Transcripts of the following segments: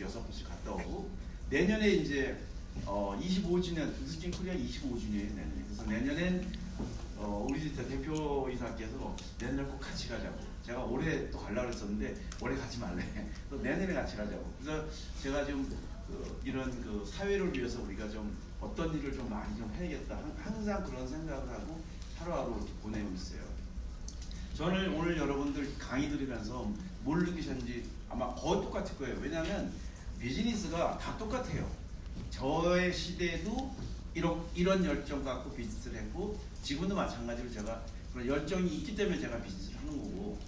6번씩 갔다 오고 내년에 이제 25주년 뉴스킨 코리아 25주년이 내년에 그래서 내년엔 우리 대표이사께서 내년에 꼭 같이 가자고 제가 올해 또 가려고 했었는데 올해 가지 말래 또 내년에 같이 가자고 그래서 제가 좀 이런 사회를 위해서 우리가 좀 어떤 일을 좀 많이 좀 해야겠다 항상 그런 생각을 하고 하루하루 보내고 있어요. 저는 오늘 여러분들 강의 들으면서 뭘 느끼셨는지 아마 거의 똑같을 거예요. 왜냐하면 비즈니스가 다 똑같아요. 저의 시대에도 이런 열정 갖고 비즈니스를 했고 지금도 마찬가지로 제가 그런 열정이 있기 때문에 제가 비즈니스를 하는 거고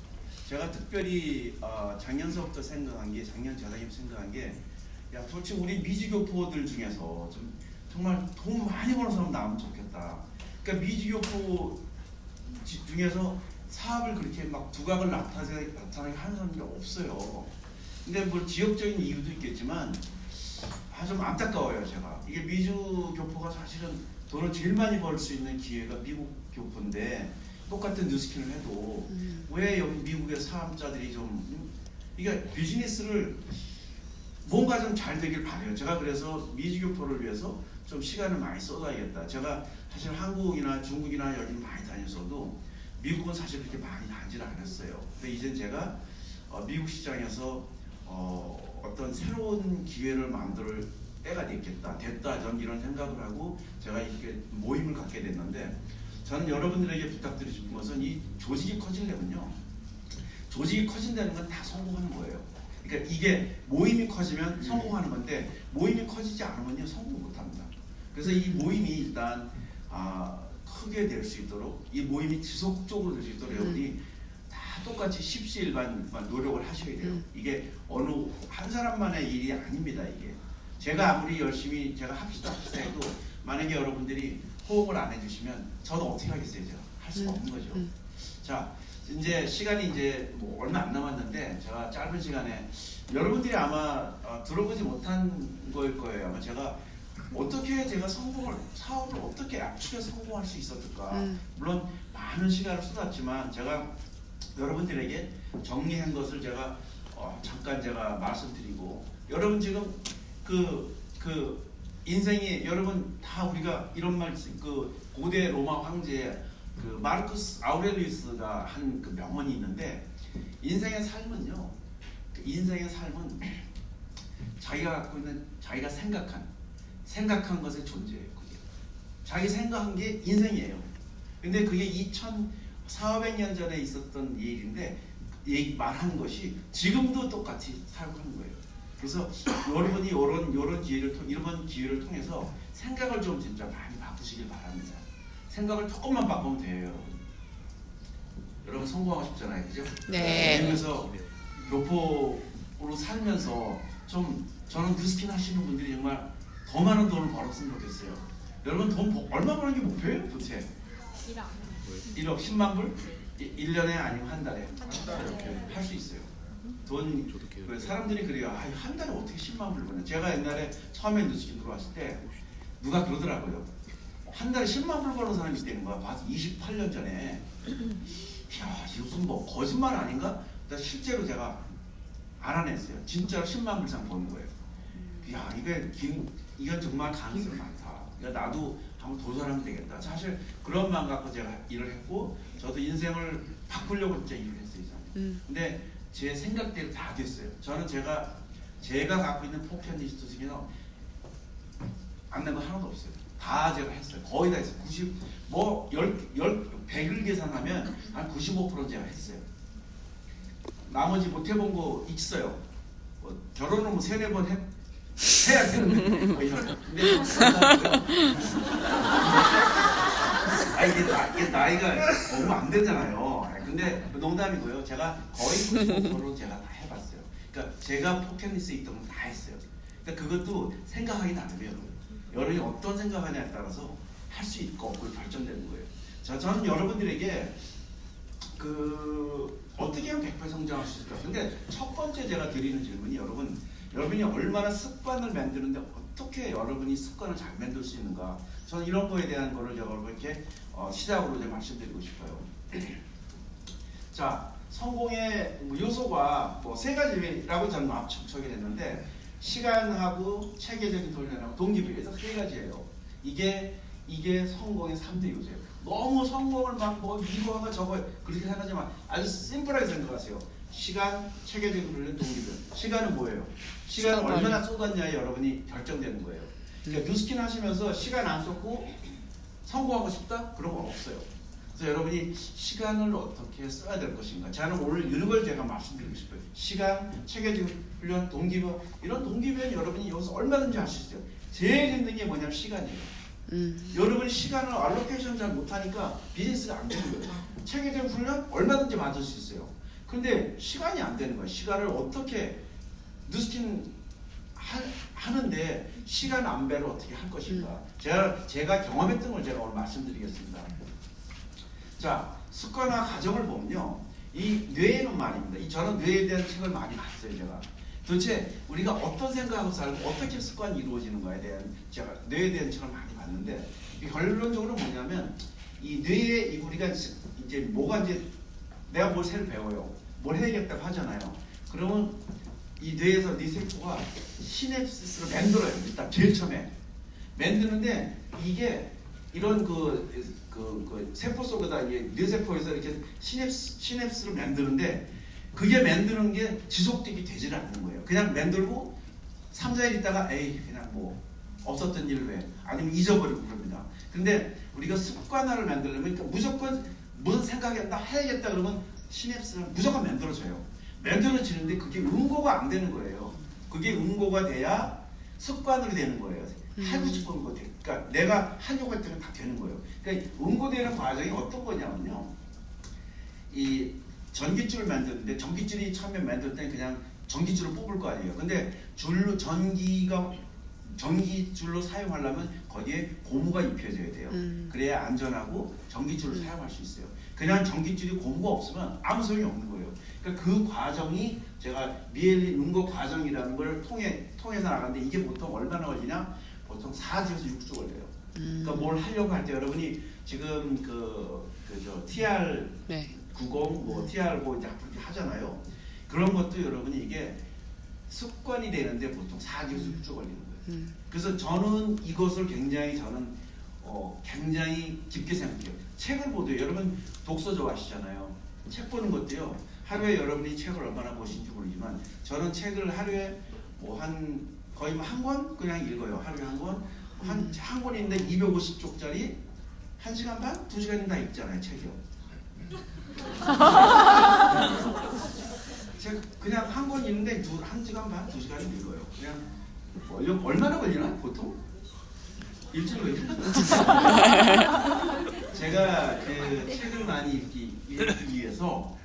제가 특별히 작년서부터 생각한 게 작년 재작년 생각한 게 야 도대체 우리 미주교포들 중에서 좀 정말 돈 많이 버는 사람 나오면 좋겠다. 그러니까 미주교포 중에서 사업을 그렇게 막 두각을 나타나게 하는 사람이 없어요. 근데 뭐 지역적인 이유도 있겠지만 좀 안타까워요. 제가 이게 미주 교포가 사실은 돈을 제일 많이 벌 수 있는 기회가 미국 교포인데 똑같은 뉴스킨을 해도 왜 여기 미국의 사업자들이 좀 이게 비즈니스를 뭔가 좀 잘 되길 바래요. 제가 그래서 미주 교포를 위해서 좀 시간을 많이 쏟아야겠다. 제가 사실 한국이나 중국이나 여기 많이 다녔어도 미국은 사실 그렇게 많이 다니질 않았어요. 근데 이제 제가 미국 시장에서 어떤 새로운 기회를 만들 때가 됐다. 전 이런 생각을 하고 제가 이렇게 모임을 갖게 됐는데 저는 여러분들에게 부탁드리고 싶은 것은 이 조직이 커지려면요. 조직이 커진다는 건 다 성공하는 거예요. 그러니까 이게 모임이 커지면 성공하는 건데 모임이 커지지 않으면요 성공 못합니다. 그래서 이 모임이 일단 크게 될 수 있도록 이 모임이 지속적으로 될 수 있도록 여러분이 다 똑같이 십시일반 노력을 하셔야 돼요. 이게 어느 한 사람만의 일이 아닙니다. 이게 제가 아무리 열심히 제가 합시다 해도 만약에 여러분들이 호응을 안 해주시면 저는 어떻게 하겠어요? 제가 할 수가 없는 거죠. 자 이제 시간이 이제 뭐 얼마 안 남았는데 제가 짧은 시간에 여러분들이 아마 들어보지 못한 거일 거예요. 아마 제가 어떻게 제가 사업을 어떻게 압축해서 성공할 수 있었을까. 물론 많은 시간을 쏟았지만 제가 여러분들에게 정리한 것을 제가 잠깐 제가 말씀드리고 여러분 지금 그 인생이 여러분 다 우리가 이런 말 고대 로마 황제 마르쿠스 아우렐리우스가 한 그 명언이 있는데 인생의 삶은요 인생의 삶은 자기가 갖고 있는 자기가 생각한 것의 존재예요. 그게 자기 생각한 게 인생이에요. 근데 그게 2,400년 전에 있었던 일인데 말하는 것이 지금도 똑같이 살고 있는 거예요. 그래서 여러분이 이런 기회를 통해서 생각을 좀 진짜 많이 바꾸시길 바랍니다. 생각을 조금만 바꾸면 돼요. 여러분 성공하고 싶잖아요, 그죠? 네. 그래서 교포로 살면서 좀 저는 뉴스킨 하시는 분들이 정말 더 많은 돈을 벌었으면 좋겠어요. 여러분 돈 얼마 버는 게 목표예요, 도대체? 1억 10만 불? 1년에 아니면 한 달에? 할 수 있어요. 사람들이 그래요. 한 달에 어떻게 10만 불 버냐? 제가 옛날에 처음에 뉴스킨 들어왔을 때 누가 그러더라고요. 한 달에 10만 불 버는 사람이 있다는 거야. 봐서 28년 전에. 야, 무슨 뭐 거짓말 아닌가? 실제로 제가 알아냈어요. 진짜로 10만 불 이상 버는 거예요. 야, 이건 정말 가능성이 많다. 그러니까 나도 한번 도전하면 되겠다. 사실 그런 마음 갖고 제가 일을 했고 저도 인생을 바꾸려고 진짜 일을 했어요. 근데 제 생각대로 다 됐어요. 저는 제가 갖고 있는 포켓리스트 중에서 안 낸 거 하나도 없어요. 다 제가 했어요. 거의 다 했어요. 100을 계산하면 한 95% 제가 했어요. 나머지 못 해본 거 있어요. 결혼을 뭐 3-4번 해야 되는데 근데 이게 나이가 너무 안 되잖아요. 근데 농담이고요. 제가 거의 95% 제가 다 해봤어요. 그러니까 제가 포켓리스트에 있던 건 다 했어요. 그러니까 그것도 생각하기 나름이에요. 여러분이 어떤 생각하냐에 따라서 할 수 있고 없고 결정되는 거예요. 자, 저는 여러분들에게 어떻게 하면 100% 성장할 수 있을까? 근데 첫 번째 제가 드리는 질문이 여러분이 얼마나 습관을 만드는데 어떻게 여러분이 습관을 잘 만들 수 있는가? 저는 이런 거에 대한 거를 여러분께 시작으로 말씀드리고 싶어요. 자, 성공의 요소가 뭐 3가지라고 저는 압축하게 됐는데 시간하고 체계적인 훈련하고 동기부여 세 가지예요. 이게 성공의 3대 요소예요. 너무 성공을 막 뭐 이거 하고 저거 그렇게 생각하지 마. 아주 심플하게 생각하세요. 시간, 체계적인 훈련, 동기부여. 시간은 뭐예요? 시간을 얼마나 쏟았냐에 여러분이 결정되는 거예요. 그러니까 뉴스킨 하시면서 시간 안 쏟고 성공하고 싶다? 그런 건 없어요. 그래서 여러분이 시간을 어떻게 써야 될 것인가. 저는 오늘 이런 걸 제가 말씀드리고 싶어요. 시간, 체계적인 훈련, 동기부여. 이런 동기부여는 여러분이 여기서 얼마든지 할 수 있어요. 제일 힘든 게 뭐냐면 시간이에요. 여러분이 시간을 알로케이션 잘 못하니까 비즈니스가 안 되는 거예요. 체계적인 훈련 얼마든지 만들 수 있어요. 근데 시간이 안 되는 거예요. 시간을 어떻게 뉴스킨 하는데 시간 안배를 어떻게 할 것인가. 제가 경험했던 걸 제가 오늘 말씀드리겠습니다. 자, 습관화 과정을 보면요. 이 뇌에는 말입니다. 저는 뇌에 대한 책을 많이 봤어요. 제가. 도대체 우리가 어떤 생각하고 살고 어떻게 습관이 이루어지는 거에 대한 제가 뇌에 대한 책을 많이 봤는데 결론적으로 뭐냐면 이 뇌에 우리가 이제 뭐가 이제 내가 뭘 새로 배워요. 뭘 해야겠다고 하잖아요. 그러면 이 뇌에서 네 세포가 시냅시스를 만들어요. 일단 제일 처음에 만드는데 이게 이런 그 세포 속에다 이게 뇌세포에서 이렇게 시냅스를 만드는데 그게 만드는 게 지속되게 되질 않는 거예요. 그냥 만들고 3, 4일 있다가 에이 그냥 뭐 없었던 일로 해. 아니면 잊어버리고 그럽니다. 근데 우리가 습관화를 만들려면 그러니까 무조건 무슨 생각했다 해야겠다 그러면 시냅스를 무조건 만들어져요. 만들어지는데 그게 응고가 안 되는 거예요. 그게 응고가 돼야 습관으로 되는 거예요. 하고 싶은 거 그러니까 내가 하려고 했던 건 다 되는 거예요. 그러니까 응고되는 과정이 어떤 거냐면요. 이 전깃줄을 만드는데 전깃줄이 처음에 만들 때는 그냥 전깃줄을 뽑을 거 아니에요. 근데 전기줄로 사용하려면 거기에 고무가 입혀져야 돼요. 그래야 안전하고 전기줄을 사용할 수 있어요. 그냥 전기줄이 고무가 없으면 아무 소용이 없는 거예요. 그러니까 그 과정이 제가 미엘린 응고 과정이라는 걸 통해서 나가는데 이게 보통 얼마나 걸리냐? 보통 4주에서 6주 걸려요. 그러니까 뭘 하려고 할 때 여러분이 지금 저 TR 90, 뭐 TR 뭐 이제 그렇게 하잖아요. 그런 것도 여러분이 이게 습관이 되는데 보통 4주에서 6주 걸리는 거예요. 그래서 저는 이것을 굉장히 굉장히 깊게 생각해요. 책을 보도요. 여러분 독서 좋아하시잖아요. 책 보는 것도요. 하루에 여러분이 책을 얼마나 보시는지 모르지만 저는 책을 하루에 뭐 거의 한 권 그냥 읽어요. 하루에 한 권. 한 권인데 250쪽짜리 1시간 반? 2시간이나 읽잖아요. 책이요. 제가 그냥 한 권 읽는데 1시간 반? 2시간 읽어요. 그냥 얼마나 걸리나? 보통? 일주일 걸리나? 제가 그 책을 많이 읽기 위해서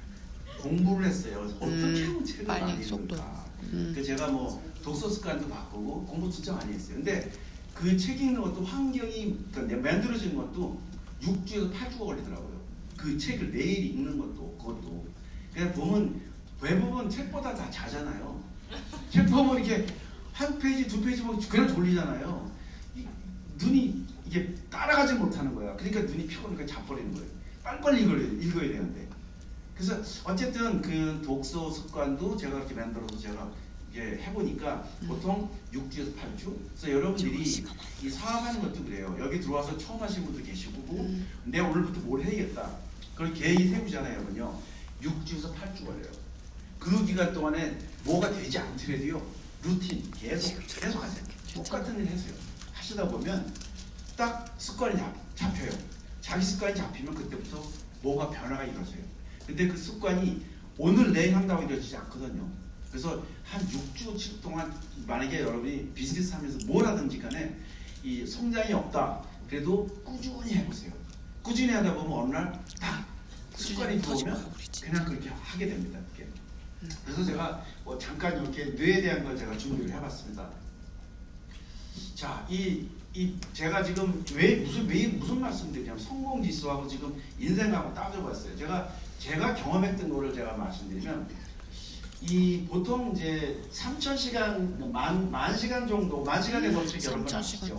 공부를 했어요. 어떻게 하면 책을 많이 읽을까? 그 제가 뭐 독서 습관도 바꾸고 공부 진짜 많이 했어요. 근데 그 책 읽는 것도 환경이 그러니까 만들어지는 것도 6주에서 8주가 걸리더라고요. 그 책을 매일 읽는 그것도. 그냥 보면 대부분 책보다 다 자잖아요. 책 보면 이렇게 한 페이지, 두 페이지 보면 그냥 졸리잖아요. 눈이 이게 따라가지 못하는 거야. 그러니까 눈이 피곤하니까 자버리는 거예요. 빨리빨리 읽어야 되는데. 그래서 어쨌든 그 독서 습관도 제가 이렇게 만들어서 제가 이게 해보니까 보통 6주에서 8주. 그래서 여러분들이 이 사업하는 것도 그래요. 여기 들어와서 처음 하시는 분도 계시고, 내가 오늘부터 뭘 해야겠다. 그걸 계획이 세우잖아요, 여러분요. 6주에서 8주 걸려요. 그 기간 동안에 뭐가 되지 않더라도요, 루틴 계속 하세요. 똑같은 일 하세요. 하시다 보면 딱 습관이 잡혀요. 자기 습관이 잡히면 그때부터 뭐가 변화가 일어서요. 근데 그 습관이 오늘 내일 한다고 이루어지지 않거든요. 그래서 한 6주 동안 만약에 여러분이 비즈니스 하면서 뭘 하든지 간에 이 성장이 없다. 그래도 꾸준히 해보세요. 꾸준히 하다 보면 어느 날 딱 습관이 들어오면 그냥 그렇게 하게 됩니다. 이렇게. 그래서 제가 뭐 잠깐 이렇게 뇌에 대한 걸 제가 준비를 해봤습니다. 자, 제가 지금 무슨 말씀드리냐면 성공지수하고 지금 인생하고 따져봤어요. 제가 경험했던 거를 제가 말씀드리면 보통 이제 3,000시간 만 시간 정도 만 시간에 걸쳐 여러 번 하시죠.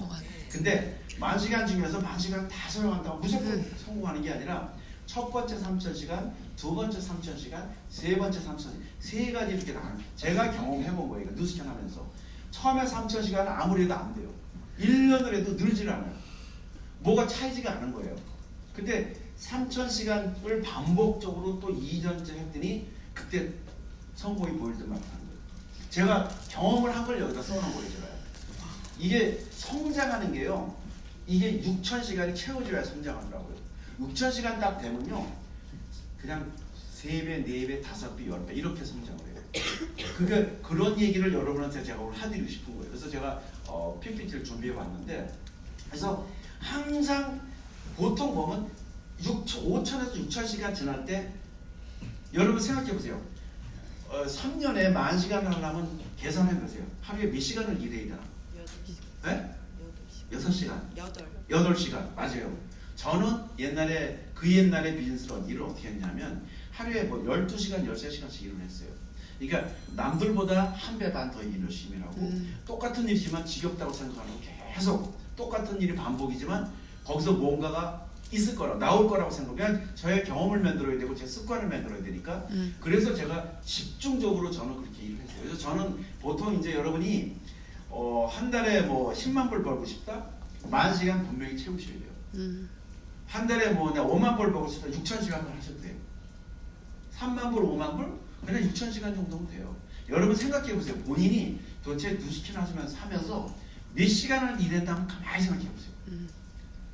근데 만 시간 중에서 만 시간 다 사용한다고 무조건 성공하는 게 아니라 첫 번째 3,000시간, 두 번째 3,000시간, 세 번째 3,000시간 세 가지 이렇게 나가요. 제가 경험해본 거예요. 뉴스캔 하면서 처음에 3,000시간은 아무리 해도 안 돼요. 1년을 해도 늘질 않아요. 뭐가 차이지가 않은 거예요. 근데 3,000시간을 반복적으로 또 2년째 했더니 그때 성공이 보이더만 하는 거예요. 제가 경험을 한 걸 여기다 써놓은 거예요. 제가. 이게 성장하는 게요. 이게 6,000시간이 채워져야 성장하더라고요. 6,000시간 딱 되면요. 그냥 3배, 4배, 5배, 10배 이렇게 성장을 해요. 그게 그런 얘기를 여러분한테 제가 오늘 해드리고 싶은 거예요. 그래서 제가 PPT를 준비해 봤는데 그래서 항상 보통 보면 5,000에서 6,000시간 지날 때 여러분 생각해 보세요. 3년에 10,000시간을 하려면 계산해 보세요. 하루에 몇 시간을 일해야 되나? 8시간. 네? 6시간. 8시간. 맞아요. 저는 옛날에 비즈니스로 일을 어떻게 했냐면 하루에 뭐 12시간, 13시간씩 일을 했어요. 그러니까 남들보다 한 배 반 더 일 열심히 하고 똑같은 일이지만 지겹다고 생각하고 계속 똑같은 일이 반복이지만 거기서 뭔가가 있을 거라고 나올 거라고 생각하면 저의 경험을 만들어야 되고 제 습관을 만들어야 되니까 그래서 제가 집중적으로 저는 그렇게 일을 했어요. 그래서 저는 보통 이제 여러분이 한 달에 뭐 10만 불 벌고 싶다? 10,000시간 분명히 채우셔야 돼요. 한 달에 뭐 내가 5만 불 벌고 싶다? 6,000시간을 하셔도 돼요. 3만 불, 5만 불? 그냥 6,000시간 정도면 돼요. 여러분 생각해 보세요. 본인이 도대체 뉴스킨 하면서 몇 시간을 일했다면 가만히 생각해 보세요.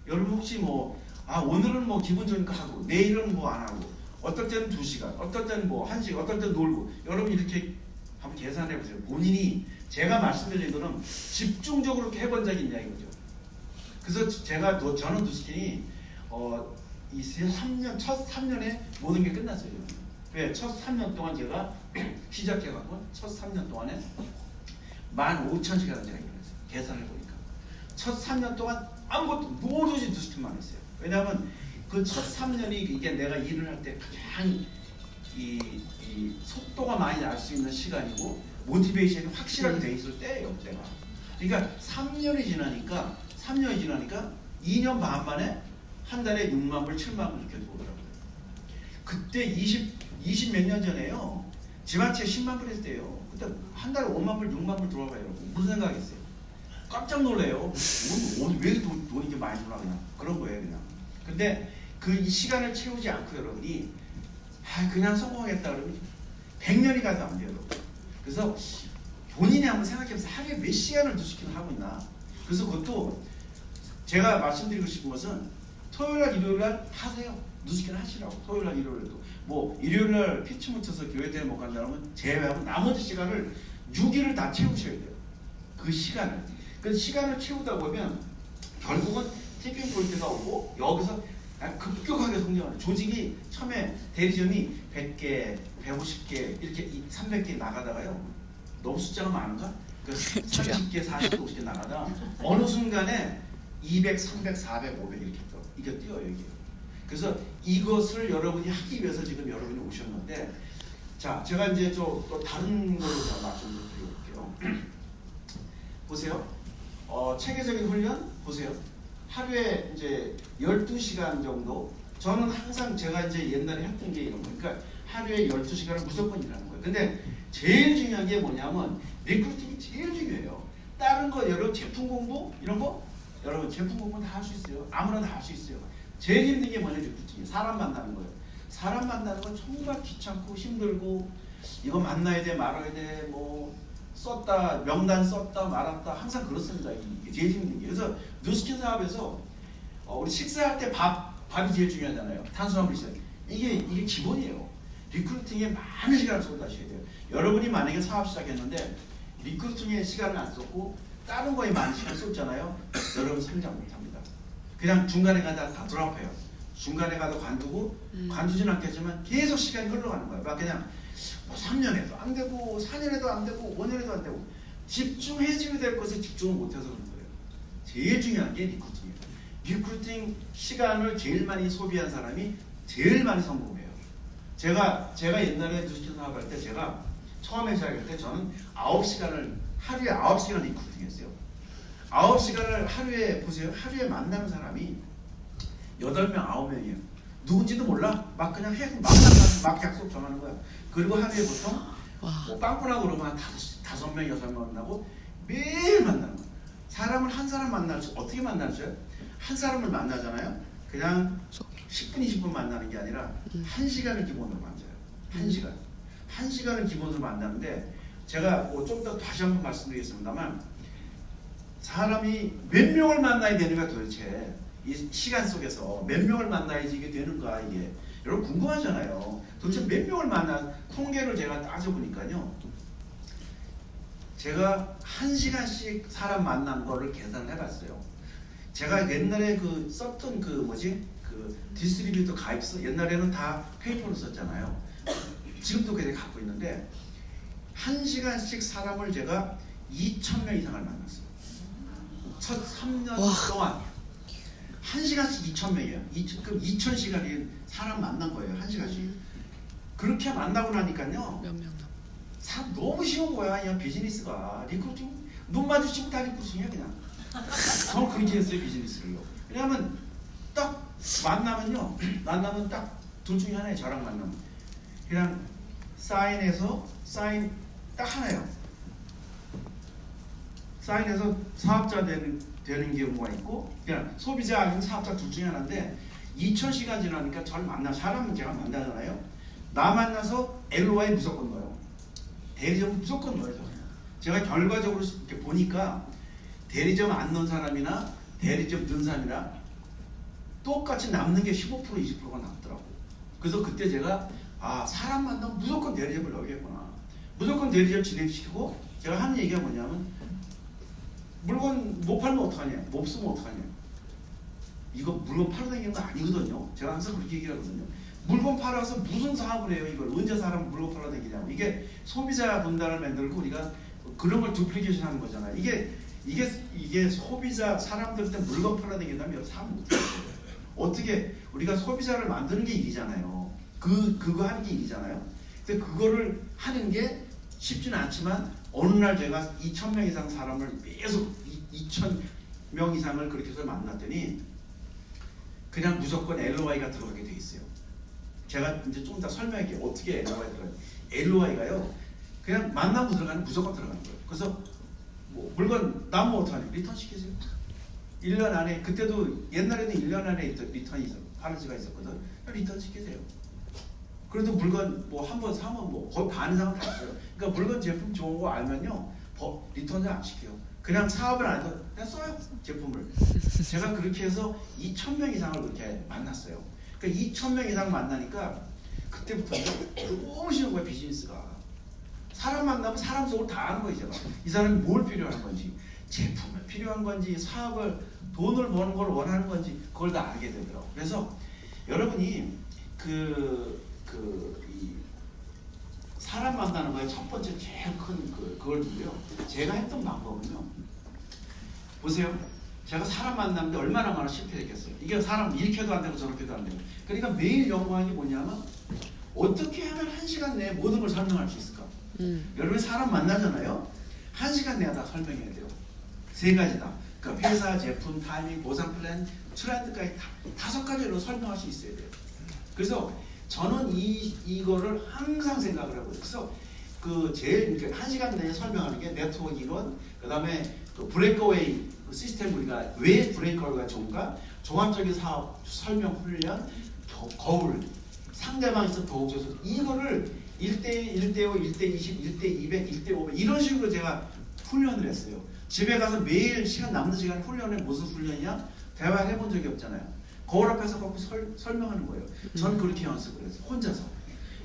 여러분 혹시 뭐 오늘은 뭐 기분 좋으니까 하고 내일은 뭐 안 하고 어떨 때는 2시간, 어떨 때는 뭐 1시간, 어떨 때는 놀고 여러분 이렇게 한번 계산해 보세요. 본인이 제가 말씀드린 거는 집중적으로 이렇게 해본 적이 있냐 이거죠. 그래서 저는 뉴스킨이 이 3년, 첫 3년에 모든 게 끝났어요. 왜? 첫 3년 동안 제가 시작해갖고 첫 3년 동안에 15,000시간을 제가 일했어요. 계산을 보니까 첫 3년 동안 아무것도 오로지 뉴스킨만 했어요. 왜냐하면 그 첫 3년이 이게 내가 일을 할 때 가장 이 속도가 많이 날 수 있는 시간이고 모티베이션이 확실하게 돼 있을 때예요. 제가. 그러니까 3년이 지나니까 2년 반 만에 한 달에 6만 불, 7만 불 이렇게 들어오더라고요. 그때 20 몇 년 전에요. 집 한 채 10만 불 했을 때요. 그때 한 달에 5만 불, 6만 불 들어와봐요. 여러분. 무슨 생각했어요? 깜짝 놀래요. 왜 돈이 이렇게 많이 들어와 그냥 그런 거예요 그냥. 근데 그 시간을 채우지 않고 여러분이 그냥 성공했다 그러면 100년이 가도 안 돼요. 여러분. 그래서 본인이 한번 생각해보세요. 하루에 몇 시간을 뉴스킨을 하고 있나. 그래서 그것도 제가 말씀드리고 싶은 것은 토요일날 일요일날 하세요. 뉴스킨 하시라고. 토요일날 일요일도 뭐 일요일날 피치 묻혀서 교회 때문에 못 간다면 제외하고 나머지 시간을 6일을 다 채우셔야 돼요. 그 시간을. 그 시간을 채우다 보면 결국은 티핑 포인트가 오고 여기서 급격하게 성장하는 조직이 처음에 대리점이 100개, 150개 이렇게 300개 나가다가요. 너무 숫자가 많은가? 그 30개, 40개, 50개 나가다 어느 순간에 200, 300, 400, 500 이렇게 뛰어요 이게. 그래서 이것을 여러분이 하기 위해서 지금 여러분이 오셨는데 자 제가 이제 또 다른 걸로 제가 말씀을 드려볼게요. 보세요. 체계적인 훈련 보세요. 하루에 이제 12시간 정도 저는 항상 제가 이제 옛날에 했던 게 이런 거예요. 그러니까 하루에 12시간을 무조건 일하는 거예요. 근데 제일 중요한 게 뭐냐면 리크루팅이 제일 중요해요. 다른 거 여러분 제품 공부 이런 거 여러분 제품 공부는 다 할 수 있어요. 아무나 다 할 수 있어요. 제일 힘든 게 뭐냐 리크루팅이에요. 사람 만나는 거예요. 사람 만나는 건 정말 귀찮고 힘들고 이거 만나야 돼 말아야 돼 뭐 썼다 명단 썼다 말았다 항상 그렇습니다. 이게 제일 힘든 게. 그래서 뉴스킨 사업에서 우리 식사할 때 밥이 제일 중요하잖아요. 탄수화물 있어요. 이게 기본이에요. 리크루팅에 많은 시간을 쏟아셔야 돼요. 여러분이 만약에 사업 시작했는데 리크루팅에 시간을 안 썼고 다른 거에 많은 시간 썼잖아요. 여러분 성장 못합니다. 그냥 중간에 가다 다 드랍해요. 중간에 가도 관두고 관두진 않겠지만 계속 시간이 흘러가는 거예요. 막 그냥 뭐 3년에도 안 되고 4년에도 안 되고 5년에도 안 되고 집중해줘야 될 것에 집중을 못해서 그런 거예요. 제일 중요한 게 리크루팅이에요. 리크루팅 시간을 제일 많이 소비한 사람이 제일 많이 성공해요. 제가 옛날에 뉴스킨 사업할 때 제가 처음에 시작할 때 저는 하루에 9시간을 리크루팅 했어요. 9시간을 하루에 보세요. 하루에 만나는 사람이 8명, 9명이에요. 누군지도 몰라. 막 그냥 해. 막 약속 정하는 거야. 그리고 하루에 보통 뭐 빵꾸라고 그러면 한 5명, 6명 만나고 매일 한 사람 만나죠. 어떻게 만나죠? 한 사람을 만나잖아요. 그냥 10분, 20분 만나는 게 아니라 1시간을 기본으로 만나요. 1시간. 1시간을 기본으로 만나는데 제가 뭐 좀 더 다시 한번 말씀드리겠습니다만 사람이 몇 명을 만나야 되는가 도대체 이 시간 속에서 몇 명을 만나야지 이게 되는가 이게 여러분 궁금하잖아요. 도대체 몇 명을 만나 통계를 제가 따져보니까요. 제가 1시간씩 사람 만난 거를 계산을 해봤어요. 제가 옛날에 그 썼던 그 뭐지 그 디스트리뷰터 가입서 옛날에는 다 페이퍼로 썼잖아요. 지금도 그렇게 갖고 있는데 1시간씩 사람을 제가 2,000명 이상을 만났어요. 첫 3년 동안 1시간씩 2,000명이에요. 그럼 2,000시간이 사람 만난 거예요. 1시간씩. 그렇게 만나고 나니까요. 몇 명? 사람 너무 쉬운 거야. 그냥 비즈니스가. 리크루팅 눈 마주치면 다 리크루팅이야 그냥. 저는 그렇게 했어요. 비즈니스를요. 왜냐하면 딱 만나면 딱 둘 중에 하나예요. 저랑 만나면. 그냥 사인해서 사인 딱 하나예요. 사인해서 사업자 되는 경우가 있고 그냥 소비자 아니면 사업자 둘 중에 하나인데 2,000시간 지나니까 저를 사람은 제가 만나잖아요. 나 만나서 LOI 무조건 넣어요. 대리점 무조건 넣어요. 제가 결과적으로 이렇게 보니까 대리점 안 넣은 사람이나 대리점 넣은 사람이랑 똑같이 남는 게 15% 20%가 남더라고. 그래서 그때 제가 사람 만나면 무조건 대리점을 넣어야겠구나. 무조건 대리점 진행시키고 제가 하는 얘기가 뭐냐면 물건 못 팔면 어떡하냐? 못 쓰면 어떡하냐? 이거 물건 팔아 다니는 거 아니거든요. 제가 항상 그렇게 얘기하거든요. 물건 팔아서 무슨 사업을 해요? 이걸 언제 사람 물건 팔아 다니냐고. 이게 소비자 분단을 만들고 우리가 그런 걸 두플리케이션 하는 거잖아요. 이게 소비자 사람들한테 물건 팔아 다닌다면 사람 못 해요. 어떻게 우리가 소비자를 만드는 게 일이잖아요. 그거 하는 게 일이잖아요. 근데 그거를 하는 게 쉽지는 않지만 어느 날 제가 2,000명 이상 사람을 계속 2,000명 이상을 그렇게 해서 만났더니 그냥 무조건 LOI가 들어가게 돼 있어요. 제가 이제 좀 더 설명할게요. 어떻게 LOI 들어가요? LOI가요. 그냥 만나고 들어가는 무조건 들어가는 거예요. 그래서 뭐 물건 남으면 어떡하냐? 리턴 시키세요. 1년 안에 그때도 옛날에는 1년 안에 리턴이 파르지가 있었거든. 리턴 시키세요. 그래도 물건 뭐 한 번 사면 뭐 거의 반 이상은 다 써요. 그러니까 물건 제품 좋은 거 알면요 리턴을 안 시켜요. 그냥 사업을 안 해도 그냥 써요 제품을. 제가 그렇게 해서 2,000명 이상을 그렇게 만났어요. 그러니까 2,000명 이상 만나니까 그때부터 너무 쉬운 거야 비즈니스가. 사람 만나면 사람 속을 다 아는 거예요 제가. 이 사람이 뭘 필요한 건지, 제품을 필요한 건지, 사업을 돈을 버는 걸 원하는 건지 그걸 다 알게 되더라고. 그래서 여러분이 이 사람 만나는 거에 첫 번째 제일 큰 그걸 두고요. 제가 했던 방법은요. 보세요. 제가 사람 만나는데 얼마나 실패했겠어요. 이게 사람 이렇게 해도 안 되고 저렇게 해도 안 되고. 그러니까 매일 연구하는 게 뭐냐면 어떻게 하면 1시간 내에 모든 걸 설명할 수 있을까? 여러분이 사람 만나잖아요. 1시간 내에 다 설명해야 돼요. 3가지다. 그러니까 회사, 제품, 타이밍, 보상 플랜, 트렌드까지 5가지로 설명할 수 있어야 돼요. 그래서 저는 이거를 항상 생각을 하고 그래서 제일 1시간 내에 설명하는 게 네트워크 이론, 그 다음에 브레이크어웨이 시스템 우리가 왜 브레이크어웨이가 좋은가, 종합적인 사업 설명 훈련, 거울, 상대방 있어 더욱 줘서 이거를 1대1, 1대5, 1대20, 1대200, 1대500 이런 식으로 제가 훈련을 했어요. 집에 가서 매일 남는 시간에 훈련해. 무슨 훈련이냐? 대화를 해본 적이 없잖아요. 거울 앞에서 갖고 설명하는 거예요. 전 그렇게 연습을 했어요. 혼자서.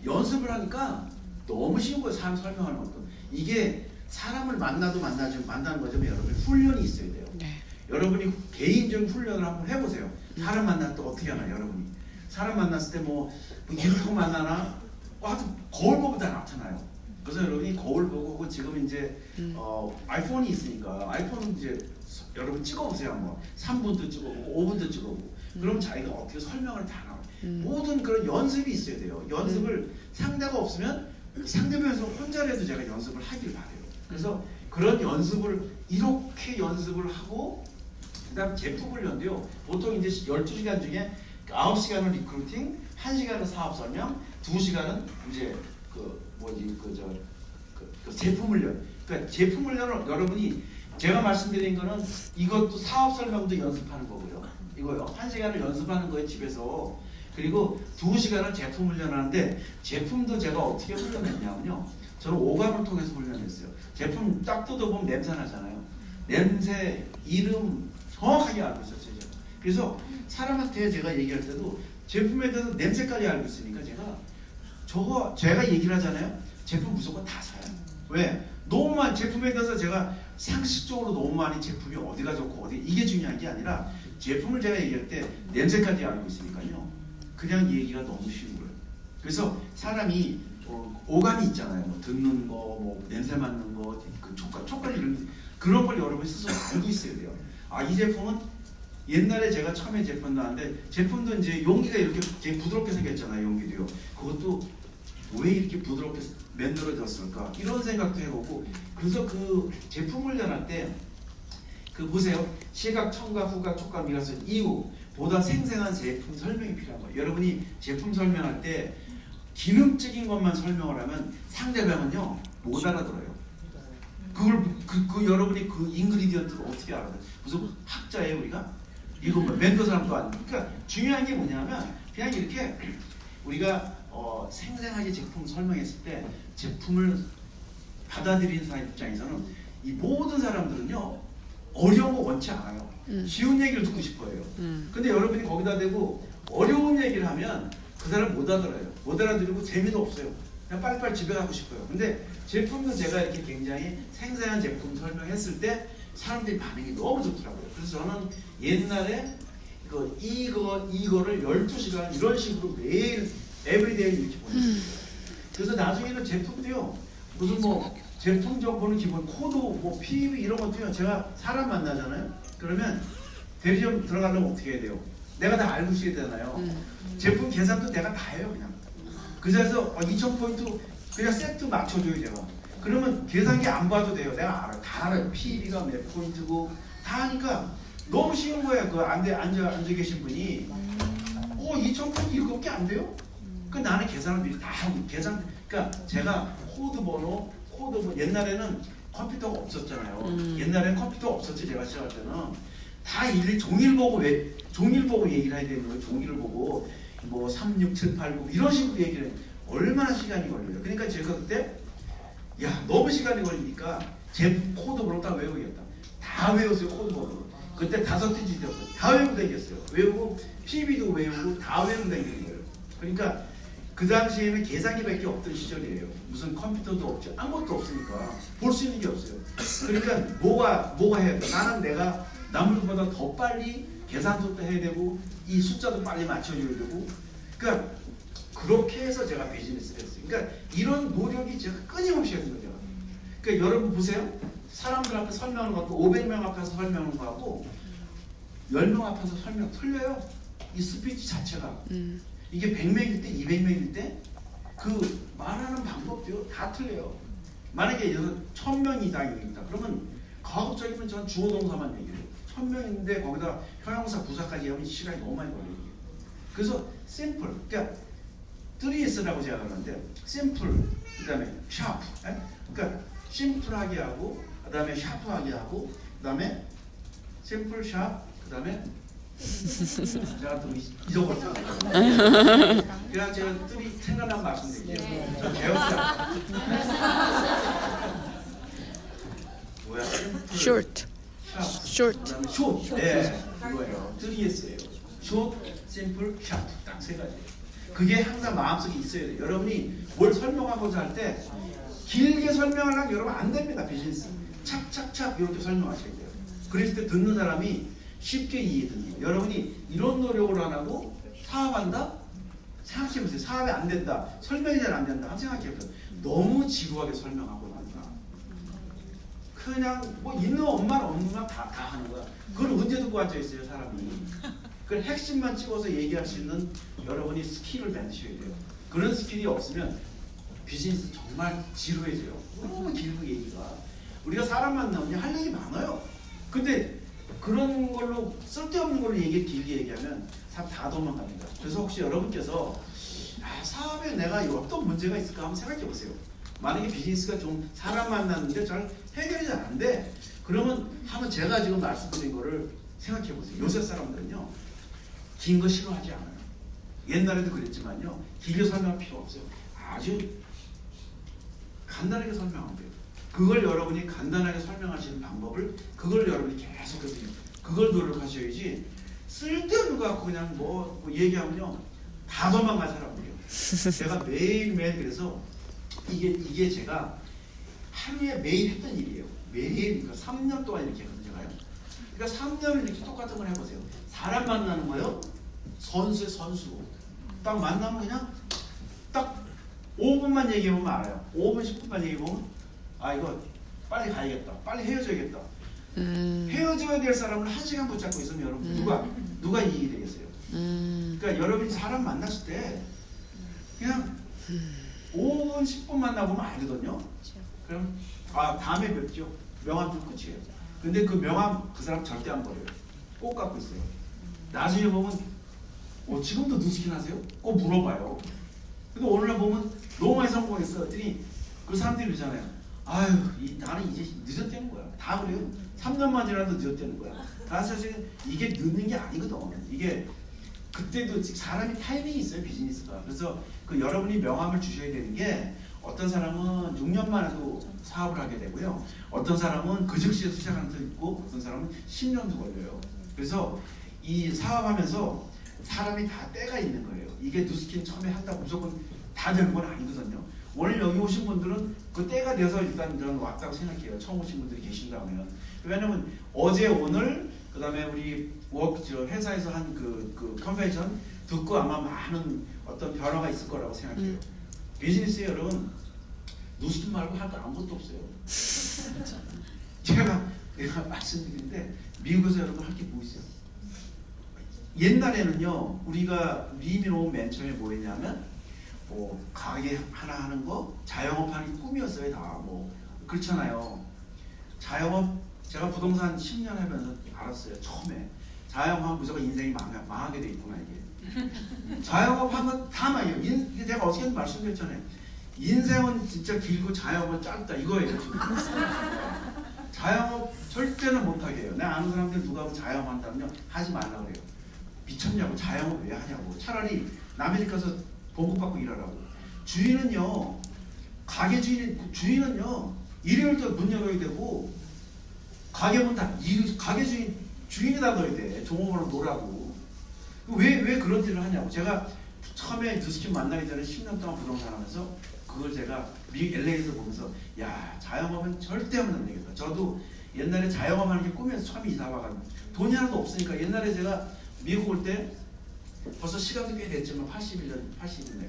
연습을 하니까 너무 쉬운 거예요. 사람 설명하는 것도. 이게 사람을 만나도 만나는 거지만 여러분이 훈련이 있어야 돼요. 네. 여러분이 개인적인 훈련을 한번 해보세요. 사람 만날 때 어떻게 하나 여러분이. 사람 만났을 때 뭐 이렇게 만나나? 하여튼 거울 보고 다 나타나요. 그래서 여러분이 거울 보고 혹은 지금 이제 아이폰이 있으니까 아이폰은 이제 여러분 찍어보세요. 한번 3분도 찍어보고 5분도 찍어보고 그럼 자기가 어떻게 설명을 다 나와요. 모든 그런 연습이 있어야 돼요. 연습을 상대가 없으면 상대방에서 혼자라도 제가 연습을 하길 바래요. 그래서 그런 연습을 이렇게 연습을 하고 그 다음 제품 훈련도요. 보통 이제 12시간 중에 9시간은 리크루팅, 1시간은 사업 설명, 2시간은 이제 제품 훈련. 그러니까 제품 훈련을 여러분이 제가 말씀드린 거는 이것도 사업 설명도 연습하는 거고요. 이거요. 1시간을 연습하는 거예요, 집에서. 그리고 2시간을 제품 훈련하는데 제품도 제가 어떻게 훈련했냐면요. 저는 오감을 통해서 훈련했어요. 제품 딱 뜯어보면 냄새 나잖아요. 냄새, 이름 정확하게 알고 있었어요. 제가. 그래서 사람한테 제가 얘기할 때도 제품에 대해서 냄새까지 알고 있으니까 제가 얘기를 하잖아요. 제품 무조건 다 사요. 왜? 너무 많이 제품에 대해서 제가 상식적으로 너무 많이 제품이 어디가 좋고 어디 이게 중요한 게 아니라 제품을 제가 얘기할 때 냄새까지 알고 있으니까요. 그냥 얘기가 너무 쉬운 거예요. 그래서 사람이 오감이 있잖아요. 뭐 듣는 거, 뭐 냄새 맡는 거, 그 촉감 이런 그런 걸 여러분이 스스로 알고 있어야 돼요. 아, 이 제품은 옛날에 제가 처음에 제품 나왔는데 제품도 이제 용기가 이렇게 되게 부드럽게 생겼잖아요. 용기도요. 그것도 왜 이렇게 부드럽게 만들어졌을까? 이런 생각도 해보고 그래서 그 제품을 연할 때 그 보세요. 시각, 청각, 후각, 촉각, 미각, 이후 보다 생생한 제품 설명이 필요한 거예요. 여러분이 제품 설명할 때 기능적인 것만 설명을 하면 상대방은요 못 알아들어요. 그걸 여러분이 그 인그리디언트를 어떻게 알아요? 무슨 학자예요 우리가? 이거 뭐 멘토 사람도 아니고. 그러니까 중요한 게 뭐냐면 그냥 이렇게 우리가 생생하게 제품 설명했을 때 제품을 받아들이는 사람 입장에서는 이 모든 사람들은요 어려운 거 원치 않아요. 쉬운 얘기를 듣고 싶어요. 근데 여러분이 거기다 대고 어려운 얘기를 하면 그 사람 못 알아들어요. 못 알아들고 재미도 없어요. 그냥 빨리빨리 집에 가고 싶어요. 근데 제품도 제가 이렇게 굉장히 생생한 제품 설명했을 때 사람들이 반응이 너무 좋더라고요. 그래서 저는 옛날에 이거를 12시간 이런 식으로 매일 에브리데이 이렇게 보냈어요. 그래서 나중에는 제품도요 무슨 뭐 제품 정보는 기본 코드 뭐 PV 이런 것도요 제가 사람 만나잖아요. 그러면 대리점 들어가려면 어떻게 해야 돼요? 내가 다 알고 있어야 되잖아요. 제품 계산도 내가 다 해요 그냥. 그래서 2000포인트 그냥 세트 맞춰줘요 제가. 그러면 계산기 안 봐도 돼요. 내가 알아요. 다 알아요. PV가 몇 포인트고 다 하니까 너무 쉬운 거예요. 그 앉아 계신 분이 2000포인트 이거밖에 안 돼요? 그 나는 계산을 미리 다 하고 그러니까 제가 코드 번호 옛날에는 컴퓨터가 없었잖아요. 옛날에는 컴퓨터가 없었지 제가 시작할 때는 다 종일 보고 얘기를 해야 되는 거예요. 종이를 보고 뭐 3, 6, 7, 8, 9 이런 식으로 얘기를 해요. 얼마나 시간이 걸려요. 그러니까 제가 그때 너무 시간이 걸리니까 제 코드 번호 다 외우겠다. 다 외웠어요. 코드 번호. 그때 5디지 되었어요. 다 외우고 다녔어요. 외우고 PB도 외우고 다 외우고 다니는 거예요. 그러니까 그 당시에는 계산기밖에 없던 시절이에요. 무슨 컴퓨터도 없죠. 아무것도 없으니까 볼 수 있는 게 없어요. 그러니까 뭐가 해야 돼? 나는 내가 남들보다 더 빨리 계산도 해야 되고 이 숫자도 빨리 맞춰줘야 되고 그러니까 그렇게 해서 제가 비즈니스를 했어요. 그러니까 이런 노력이 제가 끊임없이 하는 거죠. 그러니까 여러분 보세요. 사람들 앞에 설명하는 것도 500명 앞에서 설명하는 거하고 10명 앞에서 설명 틀려요. 이 스피치 자체가. 이게 100명일 때 200명일 때 그 말하는 방법도요 다 틀려요. 만약에 1000명이 이상이다 그러면 가급적이면 전 주어 동사만 얘기해요. 1000명인데 거기다 형용사 부사까지 하면 시간이 너무 많이 걸려요. 그래서 심플 그러니까 3S라고 제가 하는데 심플 그 다음에 샤프 그러니까 심플하게 하고 그 다음에 샤프하게 하고 그 다음에 심플 샤프 그 다음에 제가 또 잊어버렸어요. 그냥 제가 뜰이 생각나면 말씀드릴게요. 저 배웠어요. 뭐야? short. 그다음에 숏. 네, 이거예요. 3S예요. 숏, 심플, 샤프 딱 세 가지. 그게 항상 마음속에 있어야 돼요. 여러분이 뭘 설명하고자 할 때 길게 설명하려면 여러분 안 됩니다. 비즈니스. 착착착 이렇게 설명하셔야 돼요. 그랬을 때 듣는 사람이 쉽게 이해됩니다. 여러분이 이런 노력을 안 하고 사업한다? 생각해보세요. 사업이 안 된다. 설명이 잘 안 된다. 한번 생각해보세요. 너무 지루하게 설명하고 난다. 그냥 뭐 있는 엄마는 없는 말 다 하는 거야. 그걸 언제 듣고 앉아있어요 사람이. 그 핵심만 찍어서 얘기할 수 있는 여러분이 스킬을 만드셔야 돼요. 그런 스킬이 없으면 비즈니스 정말 지루해져요. 너무 길고 얘기가. 우리가 사람 만나면 할 얘기 많아요. 근데 그런 걸로 쓸데없는 걸로 길게 얘기하면 사람 다 도망갑니다. 그래서 혹시 여러분께서 사업에 내가 어떤 문제가 있을까 한번 생각해 보세요. 만약에 비즈니스가 좀 사람 만나는데 잘 해결이 잘 안 돼. 그러면 한번 제가 지금 말씀드린 거를 생각해 보세요. 요새 사람들은요 긴 거 싫어하지 않아요. 옛날에도 그랬지만요 길게 설명할 필요 없어요. 아주 간단하게 설명하면 돼요. 그걸 여러분이 간단하게 설명하시는 방법을 그걸 여러분이 계속해서 그걸 노력하셔야지 쓸데없는 거 갖고 그냥 뭐 얘기하면요 다 도망가 사람들이요. 제가 매일매일 그래서 이게 제가 하루에 매일 했던 일이에요. 매일 그러니까 3년 동안 이렇게 했거든요. 제가요. 그러니까 3년을 이렇게 똑같은 걸 해보세요. 사람 만나는 거요. 선수의 선수. 딱 만나면 그냥 딱 5분만 얘기해보면 알아요. 5분 10분만 얘기해보면 아 이거 빨리 가야겠다. 빨리 헤어져야겠다. 헤어져야 될 사람을 1시간 붙잡고 있으면 여러분 누가 이익이 되겠어요? 그러니까 여러분이 사람 만났을 때 그냥 5분 10분 만나보면 알거든요. 그럼 아 다음에 뵙죠. 명함 좀 끝이에요. 근데 그 명함 그 사람 절대 안 버려요. 꼭 갖고 있어요. 나중에 보면 지금도 누스킨 하세요? 꼭 물어봐요. 근데 오늘날 보면 너무 많이 성공했어. 그랬더니 그 사람들이 그러잖아요. 아유 나는 이제 늦었다는 거야. 다 그래요. 3년만 지나도 늦었다는 거야. 다 사실 이게 늦는 게 아니거든. 이게 그때도 사람이 타이밍이 있어요. 비즈니스가. 그래서 그 여러분이 명함을 주셔야 되는 게 어떤 사람은 6년 만에도 사업을 하게 되고요. 어떤 사람은 그 즉시에서 시작하는 데 있고 어떤 사람은 10년도 걸려요. 그래서 이 사업하면서 사람이 다 때가 있는 거예요. 이게 누스킨 처음에 한다고 무조건 다 되는 건 아니거든요. 오늘 여기 오신 분들은 그 때가 돼서 일단 저는 왔다고 생각해요. 처음 오신 분들이 계신다면. 왜냐면 어제 오늘 그 다음에 우리 회사에서 한 그 컨벤션 듣고 아마 많은 어떤 변화가 있을 거라고 생각해요. 비즈니스에 여러분 누스킨 말고 할 거 아무것도 없어요. 내가 말씀드리는데 미국에서 여러분 할 게 뭐 있어요? 옛날에는요 우리가 리미노 맨 처음에 뭐 했냐면 가게 하나 하는 거 자영업 하는 게 꿈이었어요. 다 뭐 그렇잖아요. 자영업 제가 부동산 10년 하면서 알았어요. 처음에 자영업하면 무조건 인생이 망하게 돼 있구나 이게. 자영업하면 다 망해요. 이게 제가 어떻게 말씀드렸잖아요. 인생은 진짜 길고 자영업은 짧다 이거예요. 지금. 자영업 절대는 못하게 해요. 내가 아는 사람들 누가 자영업 한다면요 하지 말라 그래요. 미쳤냐고. 자영업 왜 하냐고. 차라리 남의 집 가서 봉급받고 일하라고. 주인은요 가게 주인은요 일요일도 문 열어야 되고 가게 문 다 가게 주인이 닫아야 돼. 종업원은 놀라고. 왜 그런 일을 하냐고. 제가 처음에 누스킨 만나기 전에 10년 동안 부동산 하면서 그걸 제가 LA에서 보면서 야 자영업은 절대 하면 안 되겠다. 저도 옛날에 자영업하는 게 꿈이어서 처음에 이사 와가지고 돈이 하나도 없으니까 옛날에 제가 미국 올 때 벌써 시간도 꽤 됐지만 81년 80년대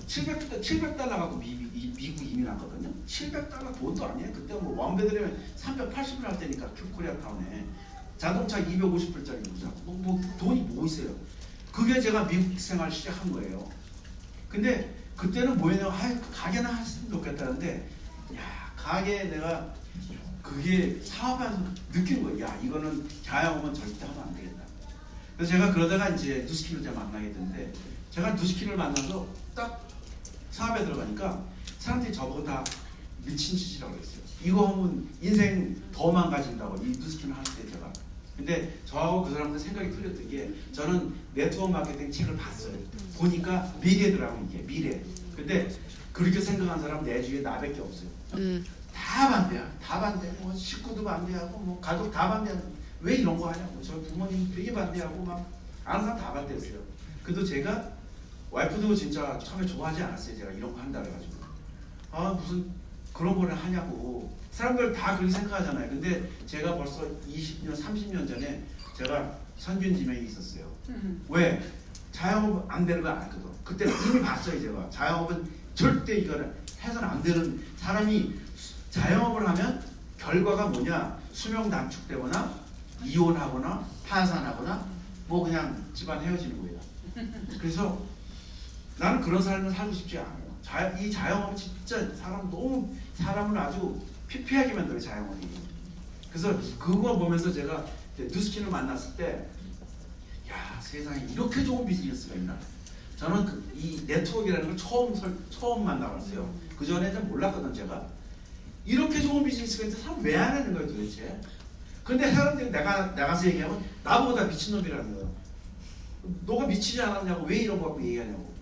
700달러 갖고 미국 이민 왔거든요. 700달러 돈도 아니에요. 그때 뭐 원베드레면 380불 할 때니까 코리아타운에 자동차 250불짜리 뭐 돈이 뭐 있어요. 그게 제가 미국 생활 시작한 거예요. 근데 그때는 뭐였냐면 가게나 했으면 좋겠다는데 야 가게 내가 그게 사업하면서 느낀 거예요. 야 이거는 자영업은 절대 하면 안 되겠다. 그래서 제가 그러다가 이제 누스킨을 제가 만나게 됐는데 제가 누스킨을 만나서 딱 사업에 들어가니까 사람들이 저보고 다 미친 짓이라고 그랬어요. 이거 하면 인생 더 망가진다고 이 누스킨을 할 때 제가. 근데 저하고 그 사람들 생각이 틀렸던 게 저는 네트워크 마케팅 책을 봤어요. 보니까 미래더라고 이게 미래. 근데 그렇게 생각한 사람 내 주위에 나밖에 없어요. 다 반대야. 다 반대. 뭐 식구도 반대하고 뭐 가족 다 반대하고 왜 이런 거 하냐고. 저 부모님 되게 반대하고 막 아는 사람 다 반대했어요. 그래도 제가 와이프도 진짜 처음에 좋아하지 않았어요. 제가 이런 거 한다 그래가지고 무슨 그런 거를 하냐고. 사람들 다 그렇게 생각하잖아요. 근데 제가 벌써 20년 30년 전에 제가 선균지명이 있었어요. 왜? 자영업 안 되는 거 알거든. 그때 이미 봤어요. 제가 자영업은 절대 이거는 해서는 안 되는. 사람이 자영업을 하면 결과가 뭐냐, 수명 단축되거나 이혼하거나 파산하거나 뭐 그냥 집안 헤어지는 거예요. 그래서 나는 그런 삶을 살고 싶지 않아요. 이 자영업은 진짜 사람을 아주 피폐하게 만들어요. 자영업이. 그래서 그거 보면서 제가 누스킨을 만났을 때 야 세상에 이렇게 좋은 비즈니스가 있나. 저는 이 네트워크라는 걸 처음 만나봤어요. 그 전에는 몰랐거든 제가. 이렇게 좋은 비즈니스가 있는데 사람 왜 안 하는 거예요 도대체? 근데 사람들이 나가서 얘기하면 나보다 미친놈이라는 거예요. 너가 미치지 않았냐고 왜 이런 거 갖고 얘기하냐고.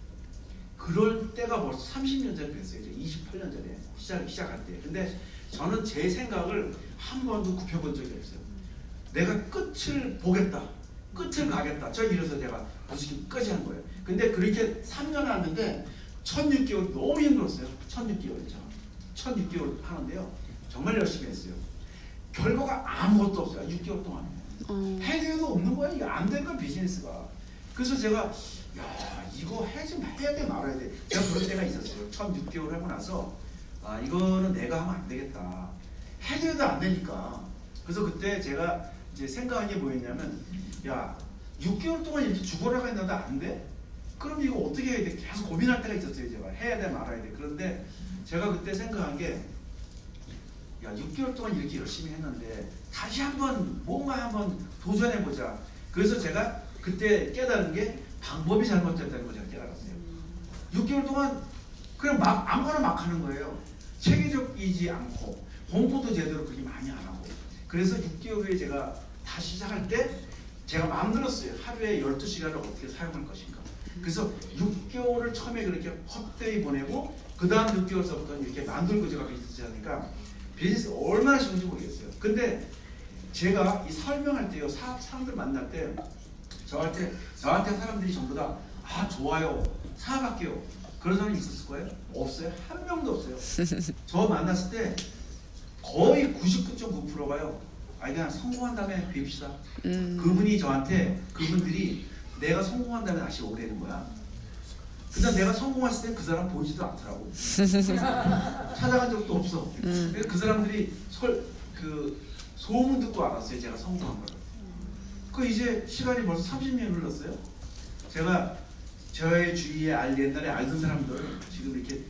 그럴 때가 벌써 30년 전에 그랬어요. 이제 28년 전에 시작할 때. 근데 저는 제 생각을 한 번도 굽혀본 적이 없어요. 내가 끝을 보겠다. 끝을 가겠다. 저 이래서 제가 무슨 끝까지 한 거예요. 근데 그렇게 3년 하는데 16개월 너무 힘들었어요. 16개월이죠. 16개월 하는데요. 정말 열심히 했어요. 결과가 아무것도 없어요. 6개월 동안. 해도 없는 거야. 이거 안 되는 거야 비즈니스가. 그래서 제가 야 이거 해야 돼 말아야 돼. 제가 그런 때가 있었어요. 16개월 하고 나서 아 이거는 내가 하면 안 되겠다. 해도 안 되니까. 그래서 그때 제가 이제 생각한 게 뭐였냐면 야 6개월 동안 이렇게 죽어라가 있는데 안 돼? 그럼 이거 어떻게 해야 돼? 계속 고민할 때가 있었어요. 제가 해야 돼 말아야 돼. 그런데 제가 그때 생각한 게 야 6개월 동안 이렇게 열심히 했는데 다시 한번 뭔가 한번 도전해보자. 그래서 제가 그때 깨달은 게 방법이 잘못됐다는 걸 제가 깨달았어요. 6개월 동안 그냥 막 아무거나 막 하는 거예요. 체계적이지 않고 공부도 제대로 그렇게 많이 안 하고. 그래서 6개월 후에 제가 다시 시작할 때 제가 마음 들었어요. 하루에 12시간을 어떻게 사용할 것인가. 그래서 6개월을 처음에 그렇게 헛되이 보내고 그 다음 6개월서부터는 이렇게 만들고제가 있지 않으니까 비즈니스 얼마나 쉬운지 모르겠어요. 근데 제가 이 설명할 때요, 사람들 만날 때 저한테 사람들이 전부 다 아 좋아요, 사업할게요. 그런 사람이 있었을 거예요? 없어요. 한 명도 없어요. 저 만났을 때 거의 99.9%가요. 아니 그냥 성공한 다음에 뵙시다. 그분이 저한테 그분들이 내가 성공한 다음에 다시 오래는 거야. 그다음 내가 성공했을 때 그 사람 보지도 않더라고. 찾아간 적도 없어. 그 사람들이 소문 듣고 알았어요. 제가 성공한 걸. 그 이제 시간이 벌써 30년 흘렀어요. 제가 저의 주위에 옛날에 알던 사람들 지금 이렇게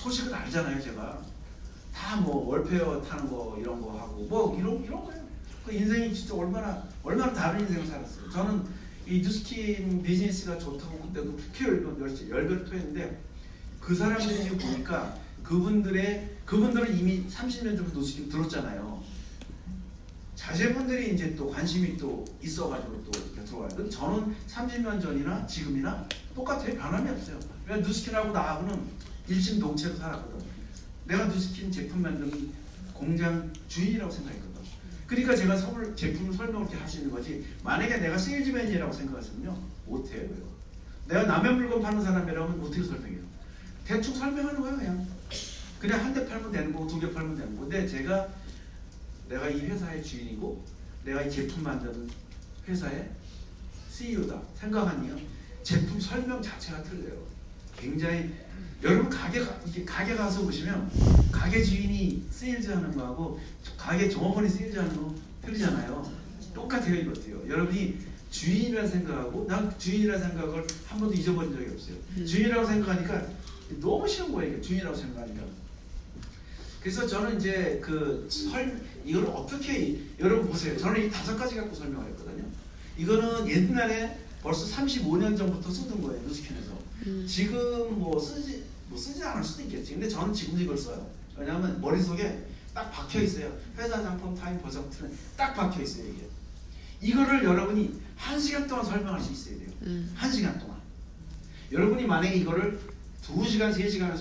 소식을 알잖아요. 제가 다 뭐 월페어 타는 거 이런 거 하고 뭐 이런 거예요. 그 인생이 진짜 얼마나 다른 인생을 살았어요. 저는 이 뉴스킨 비즈니스가 좋다고 그때도 그렇게 열변을 토했는데 그 사람들이 보니까 그분들은 이미 30년 전부터 뉴스킨 들었잖아요. 자제분들이 이제 또 관심이 또 있어가지고 또 이렇게 들어와요. 저는 30년 전이나 지금이나 똑같아요. 변함이 없어요. 왜냐면 뉴스킨하고 나하고는 일심동체로 살았거든. 내가 뉴스킨 제품 만드는 공장 주인이라고 생각했거든. 그러니까 제가 제품을 설명을 이렇게 할 수 있는 거지. 만약에 내가 세일즈맨이라고 생각했으면요 못해요. 내가 남의 물건 파는 사람이라면 어떻게 설명해요? 대충 설명하는 거예요. 그냥 한 대 팔면 되는 거고 2개 팔면 되는 거고. 근데 내가 이 회사의 주인이고 내가 이 제품 만드는 회사의 CEO다 생각하니요 제품 설명 자체가 틀려요. 굉장히 여러분 가게 가서 보시면 가게 주인이 세일즈하는 거하고 가게 종업원이 세일즈하는 거 틀리잖아요. 똑같아요. 이것도요. 여러분이 주인이라는 생각하고 난 주인이라는 생각을 한 번도 잊어버린 적이 없어요. 주인이라고 생각하니까 너무 쉬운 거예요. 이게 주인이라고 생각하니까. 그래서 저는 이제 이걸 어떻게 여러분 보세요. 저는 이 5가지 갖고 설명을 했거든요. 이거는 옛날에 벌써 35년 전부터 쓰던 거예요. 뉴스킨에서. 지금 쓰지 않을 수도 있겠지. 근데 저는 지금도 이걸 써요. 왜냐하면 머릿속에 딱 박혀 있어요. 회사 상품 타임 보상 틀은 딱 박혀 있어요. 이거를 여러분이 1시간 동안 설명할 수 있어야 돼요. 1시간 동안. 여러분이 만약에 이거를 2시간, 3시간을